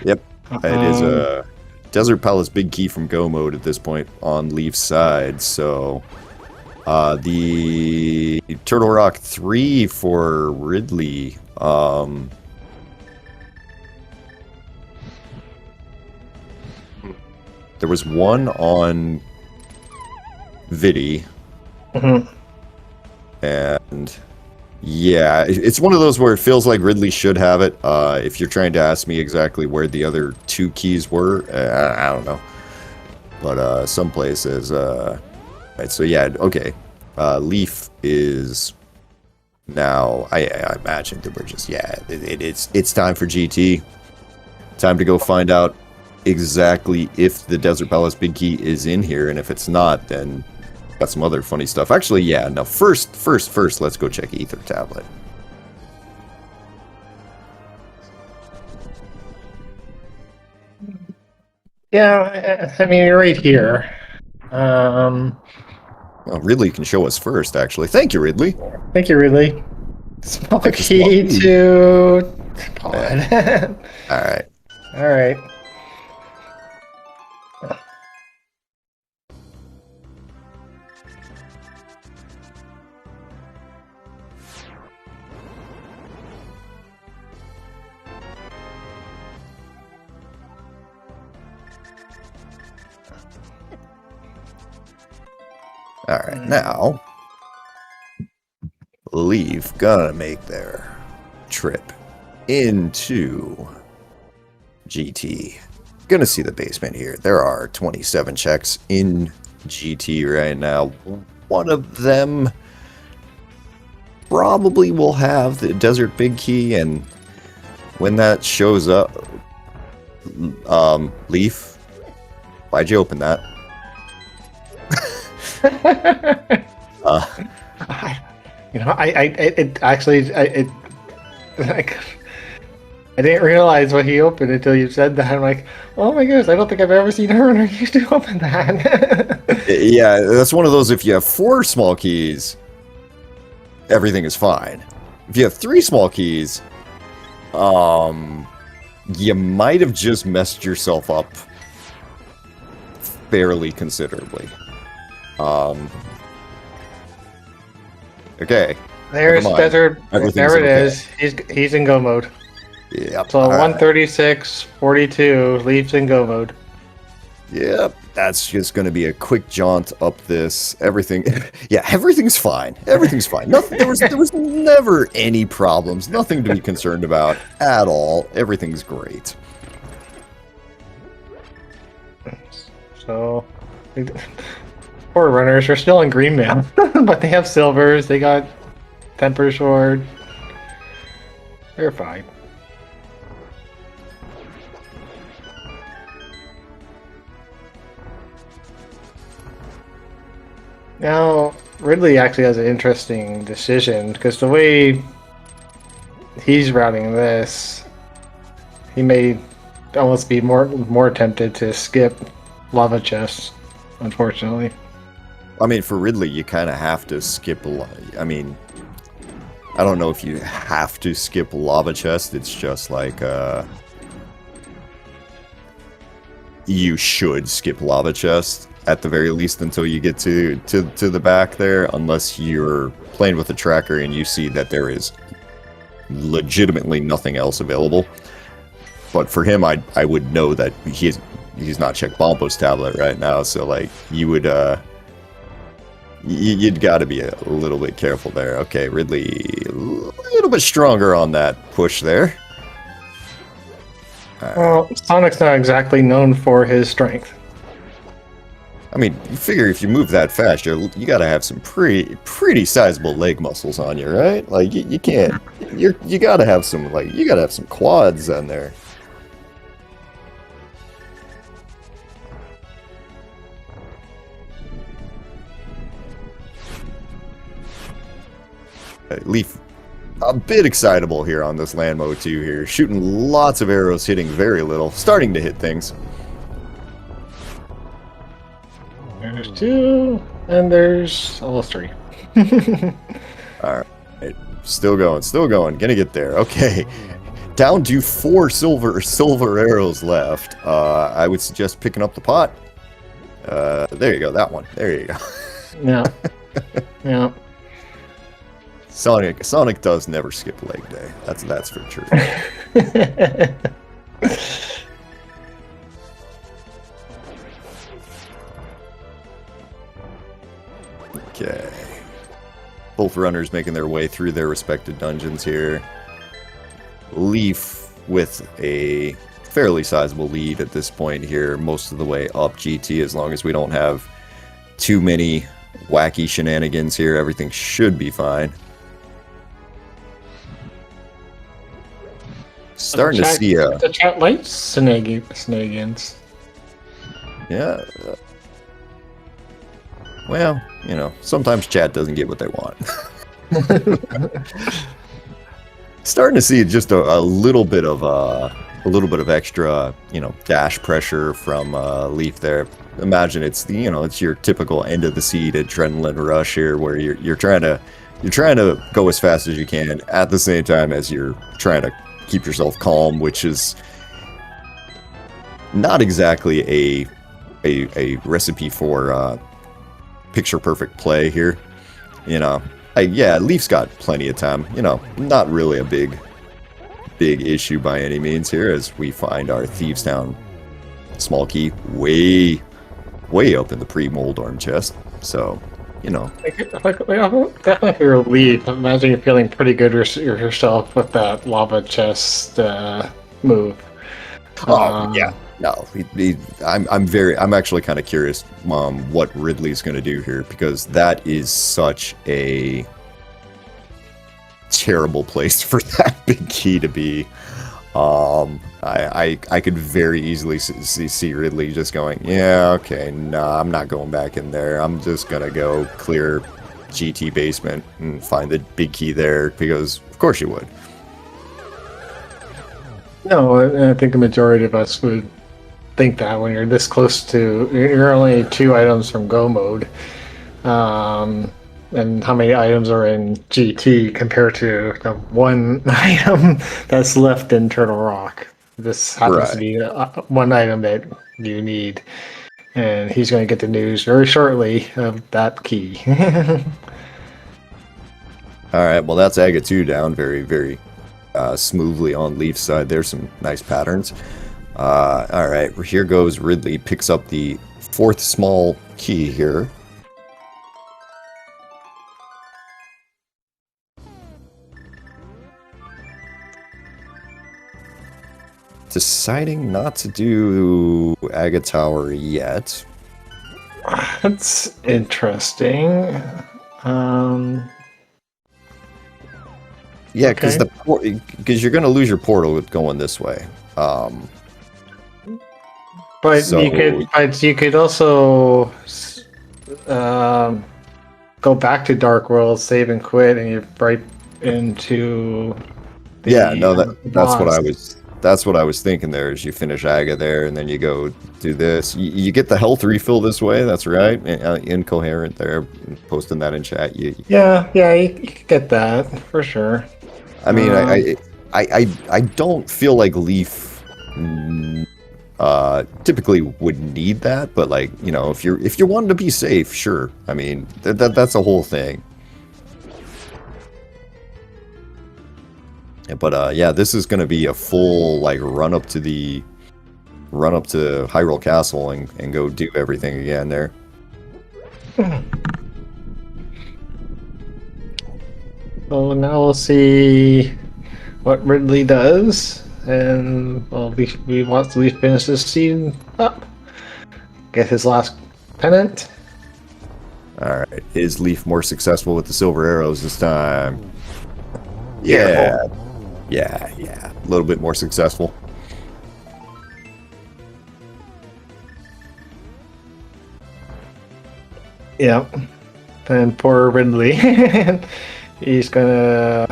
Yep, it is a Desert Palace big key from go mode at this point on Leaf's side. So, the Turtle Rock 3 for Ridley. There was one on Vidi, and yeah, it's one of those where it feels like Ridley should have it. If you're trying to ask me exactly where the other two keys were, I don't know, but some places. Right, so yeah, okay. Leaf is now. I imagine that we're just it's time for GT. Time to go find out exactly if the Desert Palace big key is in here, and if it's not, then got some other funny stuff. Actually, yeah. No, first, let's go check Ether Tablet. Yeah, I mean, you're right here. Well, Ridley can show us first, actually. Thank you, Ridley. Thank you, Ridley. Small Thank you, key small key. to pod. All right. All right. All right. Now, Leaf gonna make their trip into GT. Gonna see the basement here. There are 27 checks in GT right now. One of them probably will have the Desert Big Key, and when that shows up, Leaf, why'd you open that? I didn't realize what he opened until you said that. I'm like, oh my goodness, I don't think I've ever seen a runner used to open that. Yeah, that's one of those. If you have 4 small keys, everything is fine. If you have 3 small keys, you might have just messed yourself up fairly considerably. Okay. There's Desert. Everything's There it okay. is. He's in go mode. Yep. So all right. 136, 42, Leaf's in go mode. Yep. That's just going to be a quick jaunt up this. Everything. Yeah, everything's fine. Everything's fine. Nothing. There was never any problems. Nothing to be concerned about at all. Everything's great. So, poor runners are still in green mail, but they have silvers. They got temper sword. They're fine. Now, Ridley actually has an interesting decision because the way he's routing this, he may almost be more tempted to skip lava chests, unfortunately. I mean, for Ridley, you kind of have to skip a lot. I mean, I don't know if you have to skip lava chest. It's just like you should skip lava chest at the very least until you get to the back there, unless you're playing with a tracker and you see that there is legitimately nothing else available. But for him, I would know that he's not checked Bompo's tablet right now, so like you would you'd got to be a little bit careful there. Okay, Ridley, a little bit stronger on that push there. Well, Sonic's not exactly known for his strength. I mean, you figure if you move that fast, you got to have some pretty sizable leg muscles on you, right? Like you can't, you got to have some quads on there. Leaf, a bit excitable here on this land mode too here. Shooting lots of arrows, hitting very little. Starting to hit things. There's 2, and there's almost 3. Alright. Still going. Gonna get there. Okay. Down to 4 silver arrows left. I would suggest picking up the pot. There you go, that one. There you go. Yeah. Yeah. Sonic does never skip leg day. That's for sure. Okay. Both runners making their way through their respective dungeons here. Leaf with a fairly sizable lead at this point here, most of the way up GT, as long as we don't have too many wacky shenanigans here, everything should be fine. Starting to see the chat likes shenanigans. Yeah. Well, you know, sometimes chat doesn't get what they want. Starting to see just a little bit of extra, you know, dash pressure from Leaf there. Imagine it's it's your typical end of the seed adrenaline rush here, where you're trying to go as fast as you can at the same time as you're trying to keep yourself calm, which is not exactly a recipe for picture perfect play here. You know, yeah, Leaf's got plenty of time. You know, not really a big issue by any means here, as we find our Thieves Town small key way up in the pre-Moldorm chest. So, you know, definitely a relief. Imagine you're feeling pretty good yourself with that lava chest move. Yeah. No, I'm actually kind of curious what Ridley's going to do here, because that is such a terrible place for that big key to be. I could very easily see Ridley just going, yeah, okay, nah, I'm not going back in there. I'm just gonna go clear GT basement and find the big key there, because of course you would. No, I think the majority of us would think that when you're this close to, you're only 2 items from go mode, and how many items are in GT compared to the 1 item that's left in Turtle Rock. This happens to be 1 item that you need, and he's going to get the news very shortly of that key. All right, well, that's Aga 2 down very, very smoothly on Leaf's side. There's some nice patterns. All right, here goes Ridley, picks up the 4th small key here. Deciding not to do Aga Tower yet. That's interesting. Yeah, because because you're going to lose your portal with going this way. But you could also go back to Dark World, save and quit, and you're right into that's what I was thinking there, is you finish Aga there and then you go do this. You get the health refill this way, that's right. Incoherent there, posting that in chat. Yeah, you could get that for sure. I mean, I don't feel like Leaf typically would need that, but like, you know, if you're wanting to be safe, sure. I mean, that's a whole thing. But yeah, this is going to be a full like run up to Hyrule Castle and go do everything again there. So now we'll see what Ridley does, and well, we want to finish this scene up, get his last pennant. All right, is Leaf more successful with the silver arrows this time? Yeah. Yeah, a little bit more successful. Yeah, and poor Ridley. he's gonna.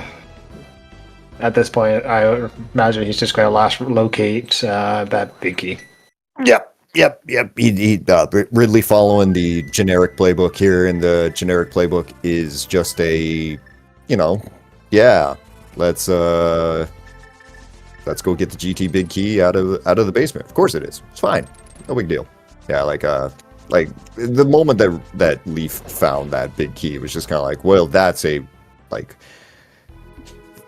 At this point, I imagine he's just gonna last locate that big key. Yep. Ridley following the generic playbook here, and the generic playbook is just a, yeah, let's go get the GT big key out of the basement. Of course it is. It's fine. No big deal. Yeah, like the moment that Leaf found that big key, it was just kind of like, well, that's a like.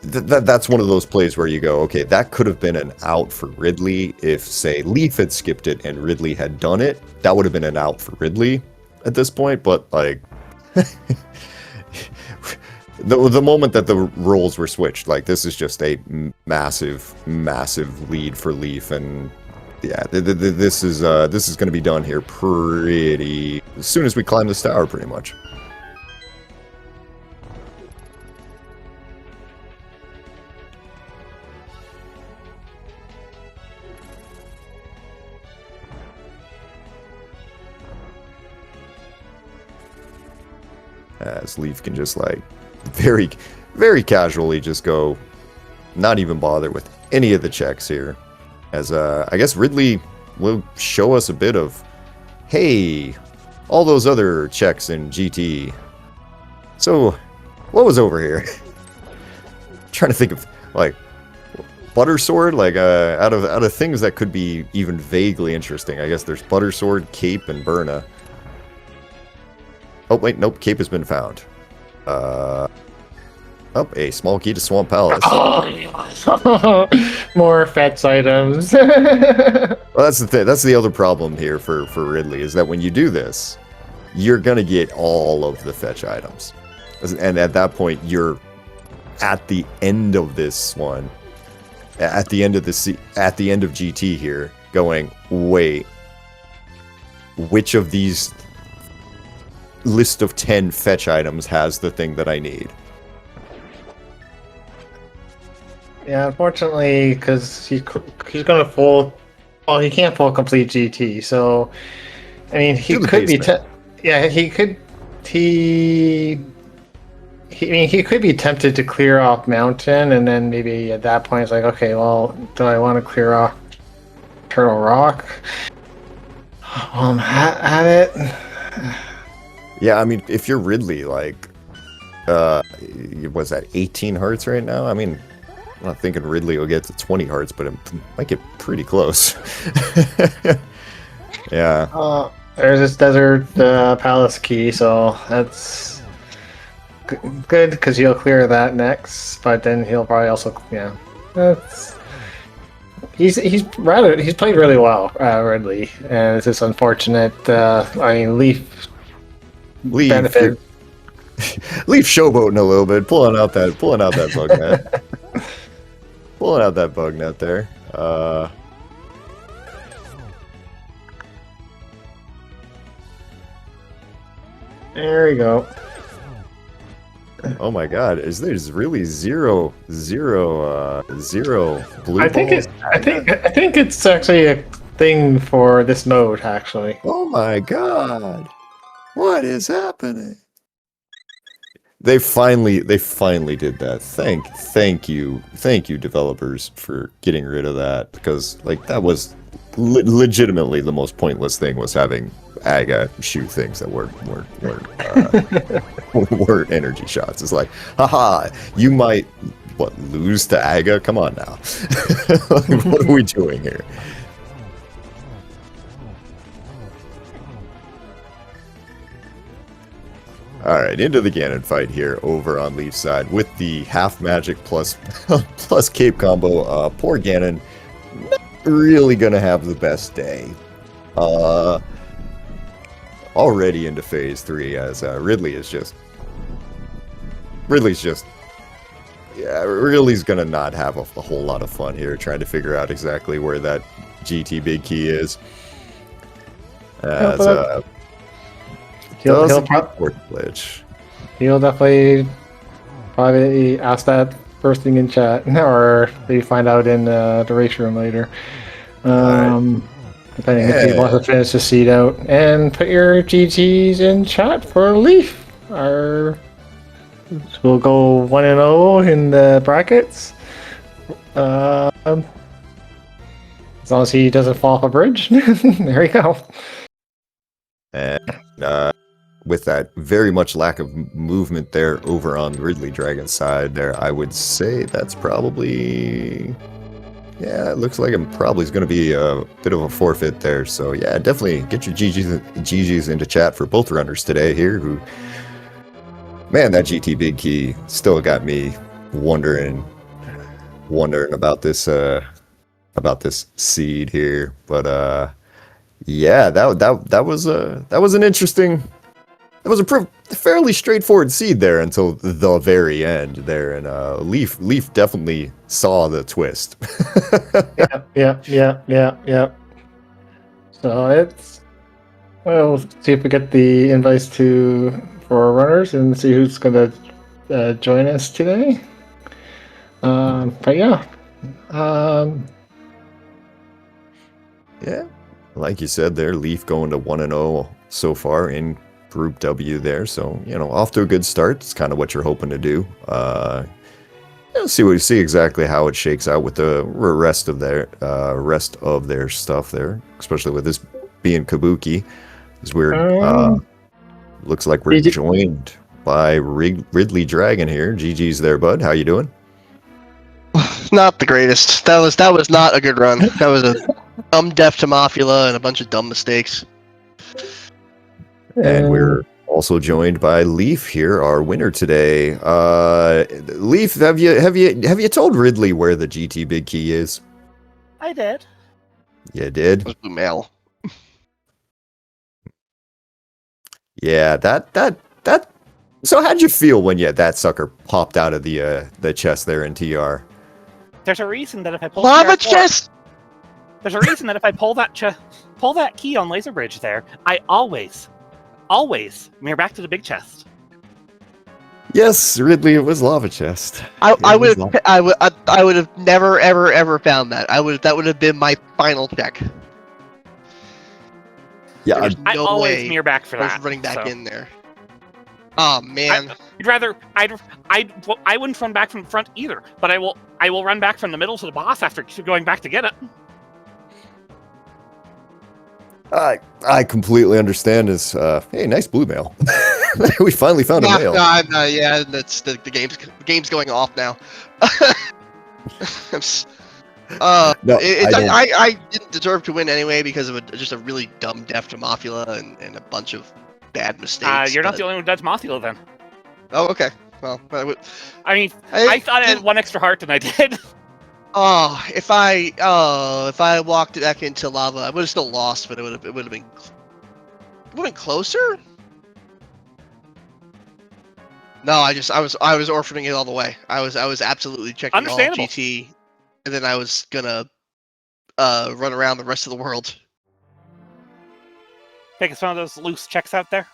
That's one of those plays where you go, okay, that could have been an out for Ridley if, say, Leaf had skipped it and Ridley had done it. That would have been an out for Ridley at this point, but, like, the moment that the roles were switched, like, this is just a massive lead for Leaf, and, yeah, this is going to be done here pretty... as soon as we climb this tower, pretty much. As Leaf can just like very casually just go, not even bother with any of the checks here. As I guess Ridley will show us a bit of, hey, all those other checks in GT. So what was over here? Trying to think of like Butter Sword, like out of things that could be even vaguely interesting. I guess there's Butter Sword, Cape, and Burna. Oh, wait, nope, Cape has been found. Oh, a small key to Swamp Palace. More fetch items. Well, that's the thing. That's the other problem here for Ridley, is that when you do this, you're going to get all of the fetch items. And at that point, you're at the end of this one, at the end of GT here, going, wait, which of these list of 10 fetch items has the thing that I need? Yeah, unfortunately, because he's going to full... Well, he can't full complete GT, so... I mean, he could be... Yeah, he could... He could be tempted to clear off Mountain, and then maybe at that point it's like, okay, well, do I want to clear off Turtle Rock? At it... Yeah, I mean, if you're Ridley, like, what's that, 18 hearts right now? I mean, I'm not thinking Ridley will get to 20 hearts, but it might get pretty close. Yeah. There's this Desert Palace key, so that's good, because he'll clear that next, but then he'll probably also, yeah. That's... He's played really well, Ridley, and it's just unfortunate. I mean, Leaf benefit. Leaf showboating a little bit, pulling out that bug net. Pulling out that bug net there. There we go. Oh my god, there's really zero blue I think balls? I think it's actually a thing for this mode, actually. Oh my god. What is happening? They finally did that. Thank you developers for getting rid of that, because like that was legitimately the most pointless thing, was having Aga shoot things that weren't energy shots. It's like, haha, you might lose to Aga? Come on now. Like, what are we doing here? Alright, into the Ganon fight here over on Leaf's side with the half magic plus cape combo. Poor Ganon, not really gonna have the best day. Already into phase 3, as Ridley's gonna not have a whole lot of fun here trying to figure out exactly where that GT big key is. He'll definitely probably ask that first thing in chat, or maybe find out in the race room later. Depending if he wants to finish the seed out. And put your GTs in chat for Leaf. we'll go 1-0 in the brackets. As long as he doesn't fall off a bridge. There we go. And with that very much lack of movement there over on the RidleyDragon side there, I would say that's probably... Yeah, it looks like it probably is going to be a bit of a forfeit there. So yeah, definitely get your GGs into chat for both runners today here. Who, man, that GT Big Key still got me wondering about this seed here. But yeah, that was an interesting. It was a fairly straightforward seed there until the very end there, and Leaf definitely saw the twist. Yeah. So we'll see if we get the invites for runners and see who's gonna join us today. But yeah, yeah, like you said there, Leaf going to 1-0 so far in Group W there, so off to a good start. It's kind of what you're hoping to do. See exactly how it shakes out with the rest of their stuff there, especially with this being Kabuki. As we're looks like we're joined by RidleyDragon here. GG's there, bud. How you doing? Not the greatest. That was not a good run. That was a dumb death to Mafula and a bunch of dumb mistakes. And we're also joined by Leaf here, our winner today. Leaf, have you told Ridley where the GT Big Key is? I did. You did? It was Blue Mail. Yeah, that. So how'd you feel when that sucker popped out of the chest there in TR? There's a reason that if I pull Lava chest. There's a reason that if I pull that key on Laser Bridge there, I always mirror back to the big chest. Yes, Ridley, it was lava chest. I would have never ever found that. That would have been my final check. Yeah, I always mirror back for I was that. running back in there. Oh man. I wouldn't run back from the front either, but I will run back from the middle to the boss after going back to get it. I completely understand. Hey, nice blue mail. We finally found a mail. Yeah, that's the game's going off now. I didn't deserve to win anyway because of just a really dumb death to Mafula and a bunch of bad mistakes. You're not the only one who does Mothula then. Oh, okay. Well, I thought I had one extra heart than I did. Oh, if I walked it back into lava, I would have still lost, but it would have been closer. No, I was orphaning it all the way. I was absolutely checking all GT, and then I was gonna run around the rest of the world. Think it's one of those loose checks out there.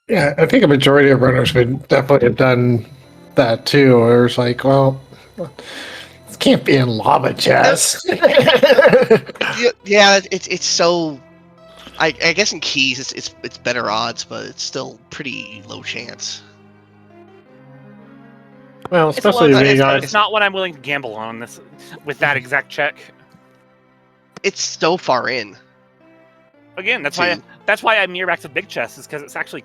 yeah, I think a majority of runners would definitely have done that too. Or it's like, well, this can't be in lava chest. Yeah, it's so. I guess in keys it's better odds, but it's still pretty low chance. Well, especially it's not what I'm willing to gamble on this with that exact check. It's so far in. Again, that's why I mirror back to big chest is because it's actually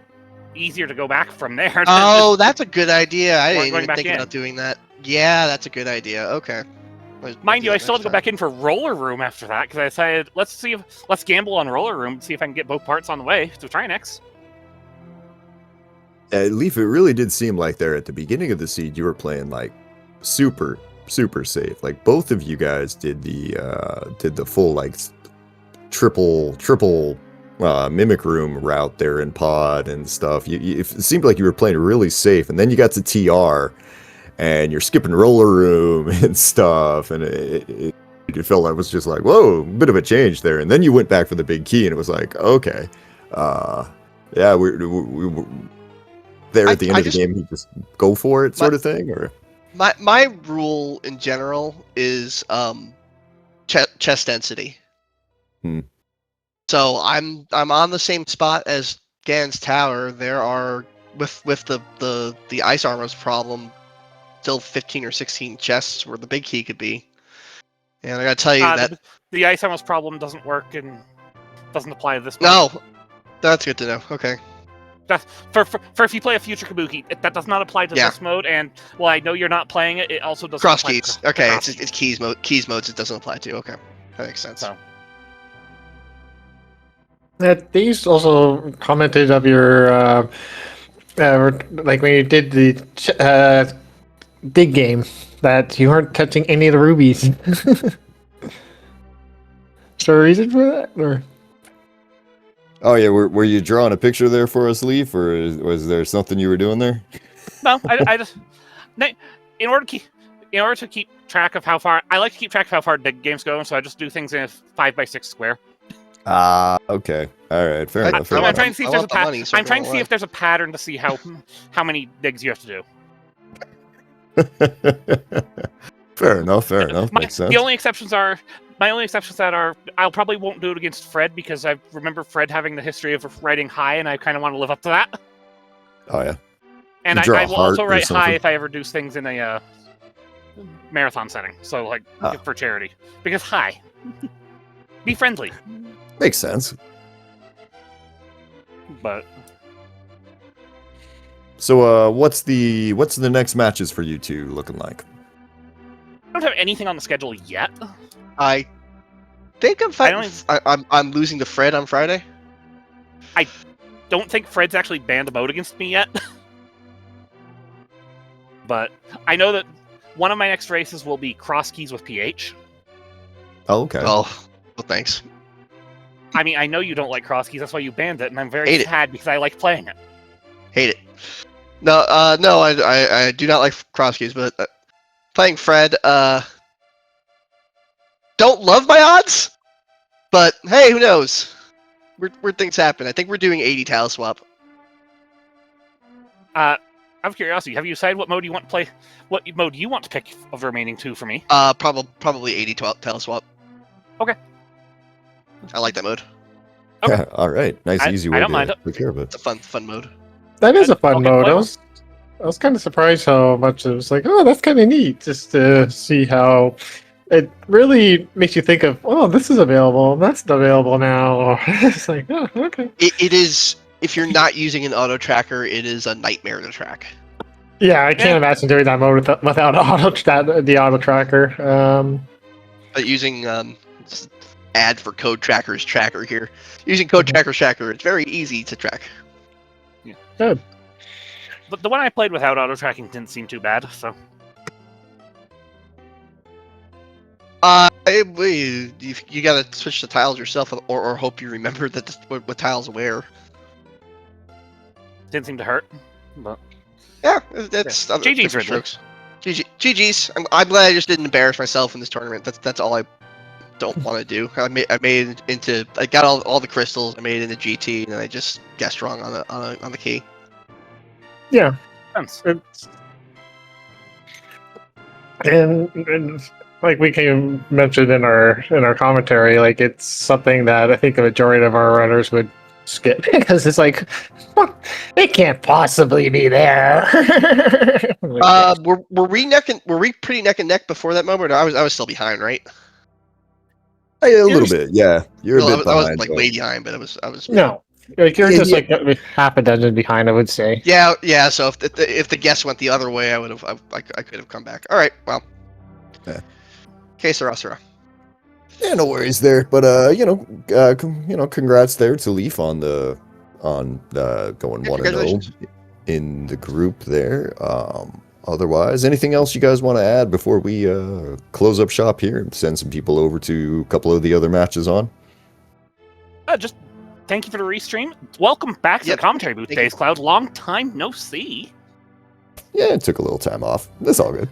easier to go back from there. Oh, that's a good idea. I didn't Going even think about doing that. Yeah, that's a good idea. Okay. Mind you, I still have to go back in for roller room after that because I decided let's gamble on roller room and see if I can get both parts on the way to Trinex. Leaf, it really did seem like there at the beginning of the seed you were playing like super safe. Like both of you guys did the full like triple mimic room route there in pod and stuff. It seemed like you were playing really safe, and then you got to TR and you're skipping roller room and stuff, and it felt like it was just like, whoa, a bit of a change there. And then you went back for the big key, and it was like, okay, yeah, we there at the end of the game. You just go for it, sort of thing, or my rule in general is chest density. Hmm. So I'm on the same spot as Gan's tower. There are with the ice armor's problem, still 15 or 16 chests where the big key could be. And I gotta tell you that the ice armor's problem doesn't work and doesn't apply to this. No, that's good to know. Okay. That's for if you play a future Kabuki, that does not apply to this mode. And while I know you're not playing it, it also doesn't cross apply keys. To okay, cross it's keys mode. Keys modes it doesn't apply to. Okay, that makes sense. So. These also commented of your like when you did the dig game that you weren't touching any of the rubies. Is there a reason for that, or? Oh yeah, were you drawing a picture there for us, Leaf, or was there something you were doing there? No, I just in order to keep track of how far I like to keep track of how far dig games go, so I just do things in a 5x6 square. Okay, all right, fair enough. I'm trying to see if there's a pattern. I'm trying to see if there's a pattern to see how many digs you have to do. Fair enough. Makes sense. My only exceptions that are I probably won't do it against Fred because I remember Fred having the history of writing high, and I kind of want to live up to that. Oh yeah. And I will also write high if I ever do things in a marathon setting. So like for charity, because high, be friendly. Makes sense. But so, what's the next matches for you two looking like? I don't have anything on the schedule yet. I think I'm fighting. I'm losing to Fred on Friday. I don't think Fred's actually banned a mode against me yet. But I know that one of my next races will be cross keys with PH. Oh, okay. Oh, well, thanks. I mean, I know you don't like cross keys, that's why you banned it, and I'm very sad because I like playing it. Hate it. No, I do not like cross keys, but playing Fred, don't love my odds, but hey, who knows? Weird things happen. I think we're doing 80 tile swap. Out of curiosity, have you decided what mode you want to play? What mode you want to pick of the remaining two for me? Probably 80 tile swap. Okay. I like that mode. Okay. Yeah, all right. Nice, easy way to take care of it. It's a fun mode. That is a fun mode. I was kind of surprised how much it was like, oh, that's kind of neat, just to see how it really makes you think of, oh, this is available, that's available now. It's like, oh, okay. It is, if you're not using an auto tracker, it is a nightmare to track. Yeah, I can't imagine doing that mode without the auto tracker. But using ad for Code Tracker's tracker here. Using Code Tracker's tracker, it's very easy to track. Yeah. Good. But the one I played without auto tracking didn't seem too bad, so. You gotta switch the tiles yourself, or hope you remember that what tiles where. Didn't seem to hurt, but. Yeah, that's GG's, Ridley. GG's. I'm glad I just didn't embarrass myself in this tournament. That's all I don't want to do. I made it into. I got all the crystals. I made it into GT, and then I just guessed wrong on the key. Yeah. It's... And like we can mention in our commentary, like it's something that I think the majority of our runners would skip because it's like, well, it can't possibly be there. Were we pretty neck and neck before that moment? I was still behind, right? A little bit, yeah. You're a bit behind. I wasn't like way behind, but I was. No. Like you're just like half a dozen behind, I would say. Yeah. So if the guess went the other way, I could have come back. All right, well. Yeah. Que sera. Yeah, no worries there. But congrats there to Leaf on going 1-0 in the group there. Otherwise, anything else you guys want to add before we close up shop here and send some people over to a couple of the other matches on? Just thank you for the restream. Welcome back to the commentary booth, Days Cloud. Long time no see. Yeah, it took a little time off. That's all good.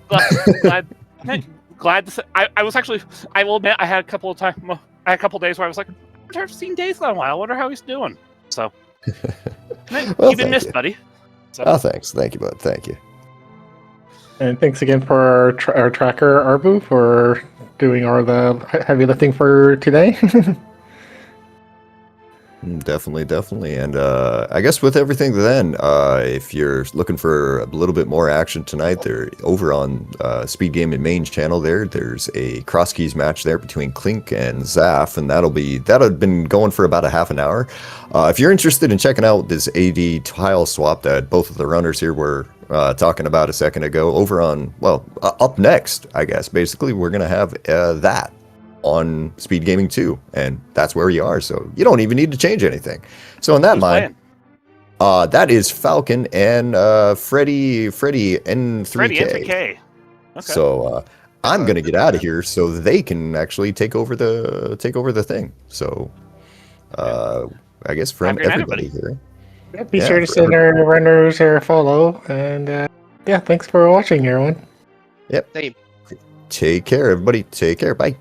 Glad to say, I was actually, I will admit, I had a couple of days where I was like, I've seen Days Cloud in a while. I wonder how he's doing. So, well, you've been missed, buddy. So. Oh, thanks. Thank you, bud. Thank you. And thanks again for our tracker, Arbu, for doing all the heavy lifting for today. Definitely. And I guess with everything then, if you're looking for a little bit more action tonight, they're over on SpeedGaming main channel there's a cross keys match there between Clink and Zaf, and that'll been going for about a half an hour. If you're interested in checking out this AD tile swap that both of the runners here were talking about a second ago, over on, up next, I guess, basically, we're going to have that on SpeedGaming 2, and that's where you are, so you don't even need to change anything. So in that mind, that is Falcon and Freddy N3K. Freddy N3K. Okay. So I'm gonna get out of here so they can actually take over the thing. So I guess from everybody here. Yeah, be sure to send our runners a follow, and thanks for watching, everyone. Yep. Take care, everybody. Take care. Bye.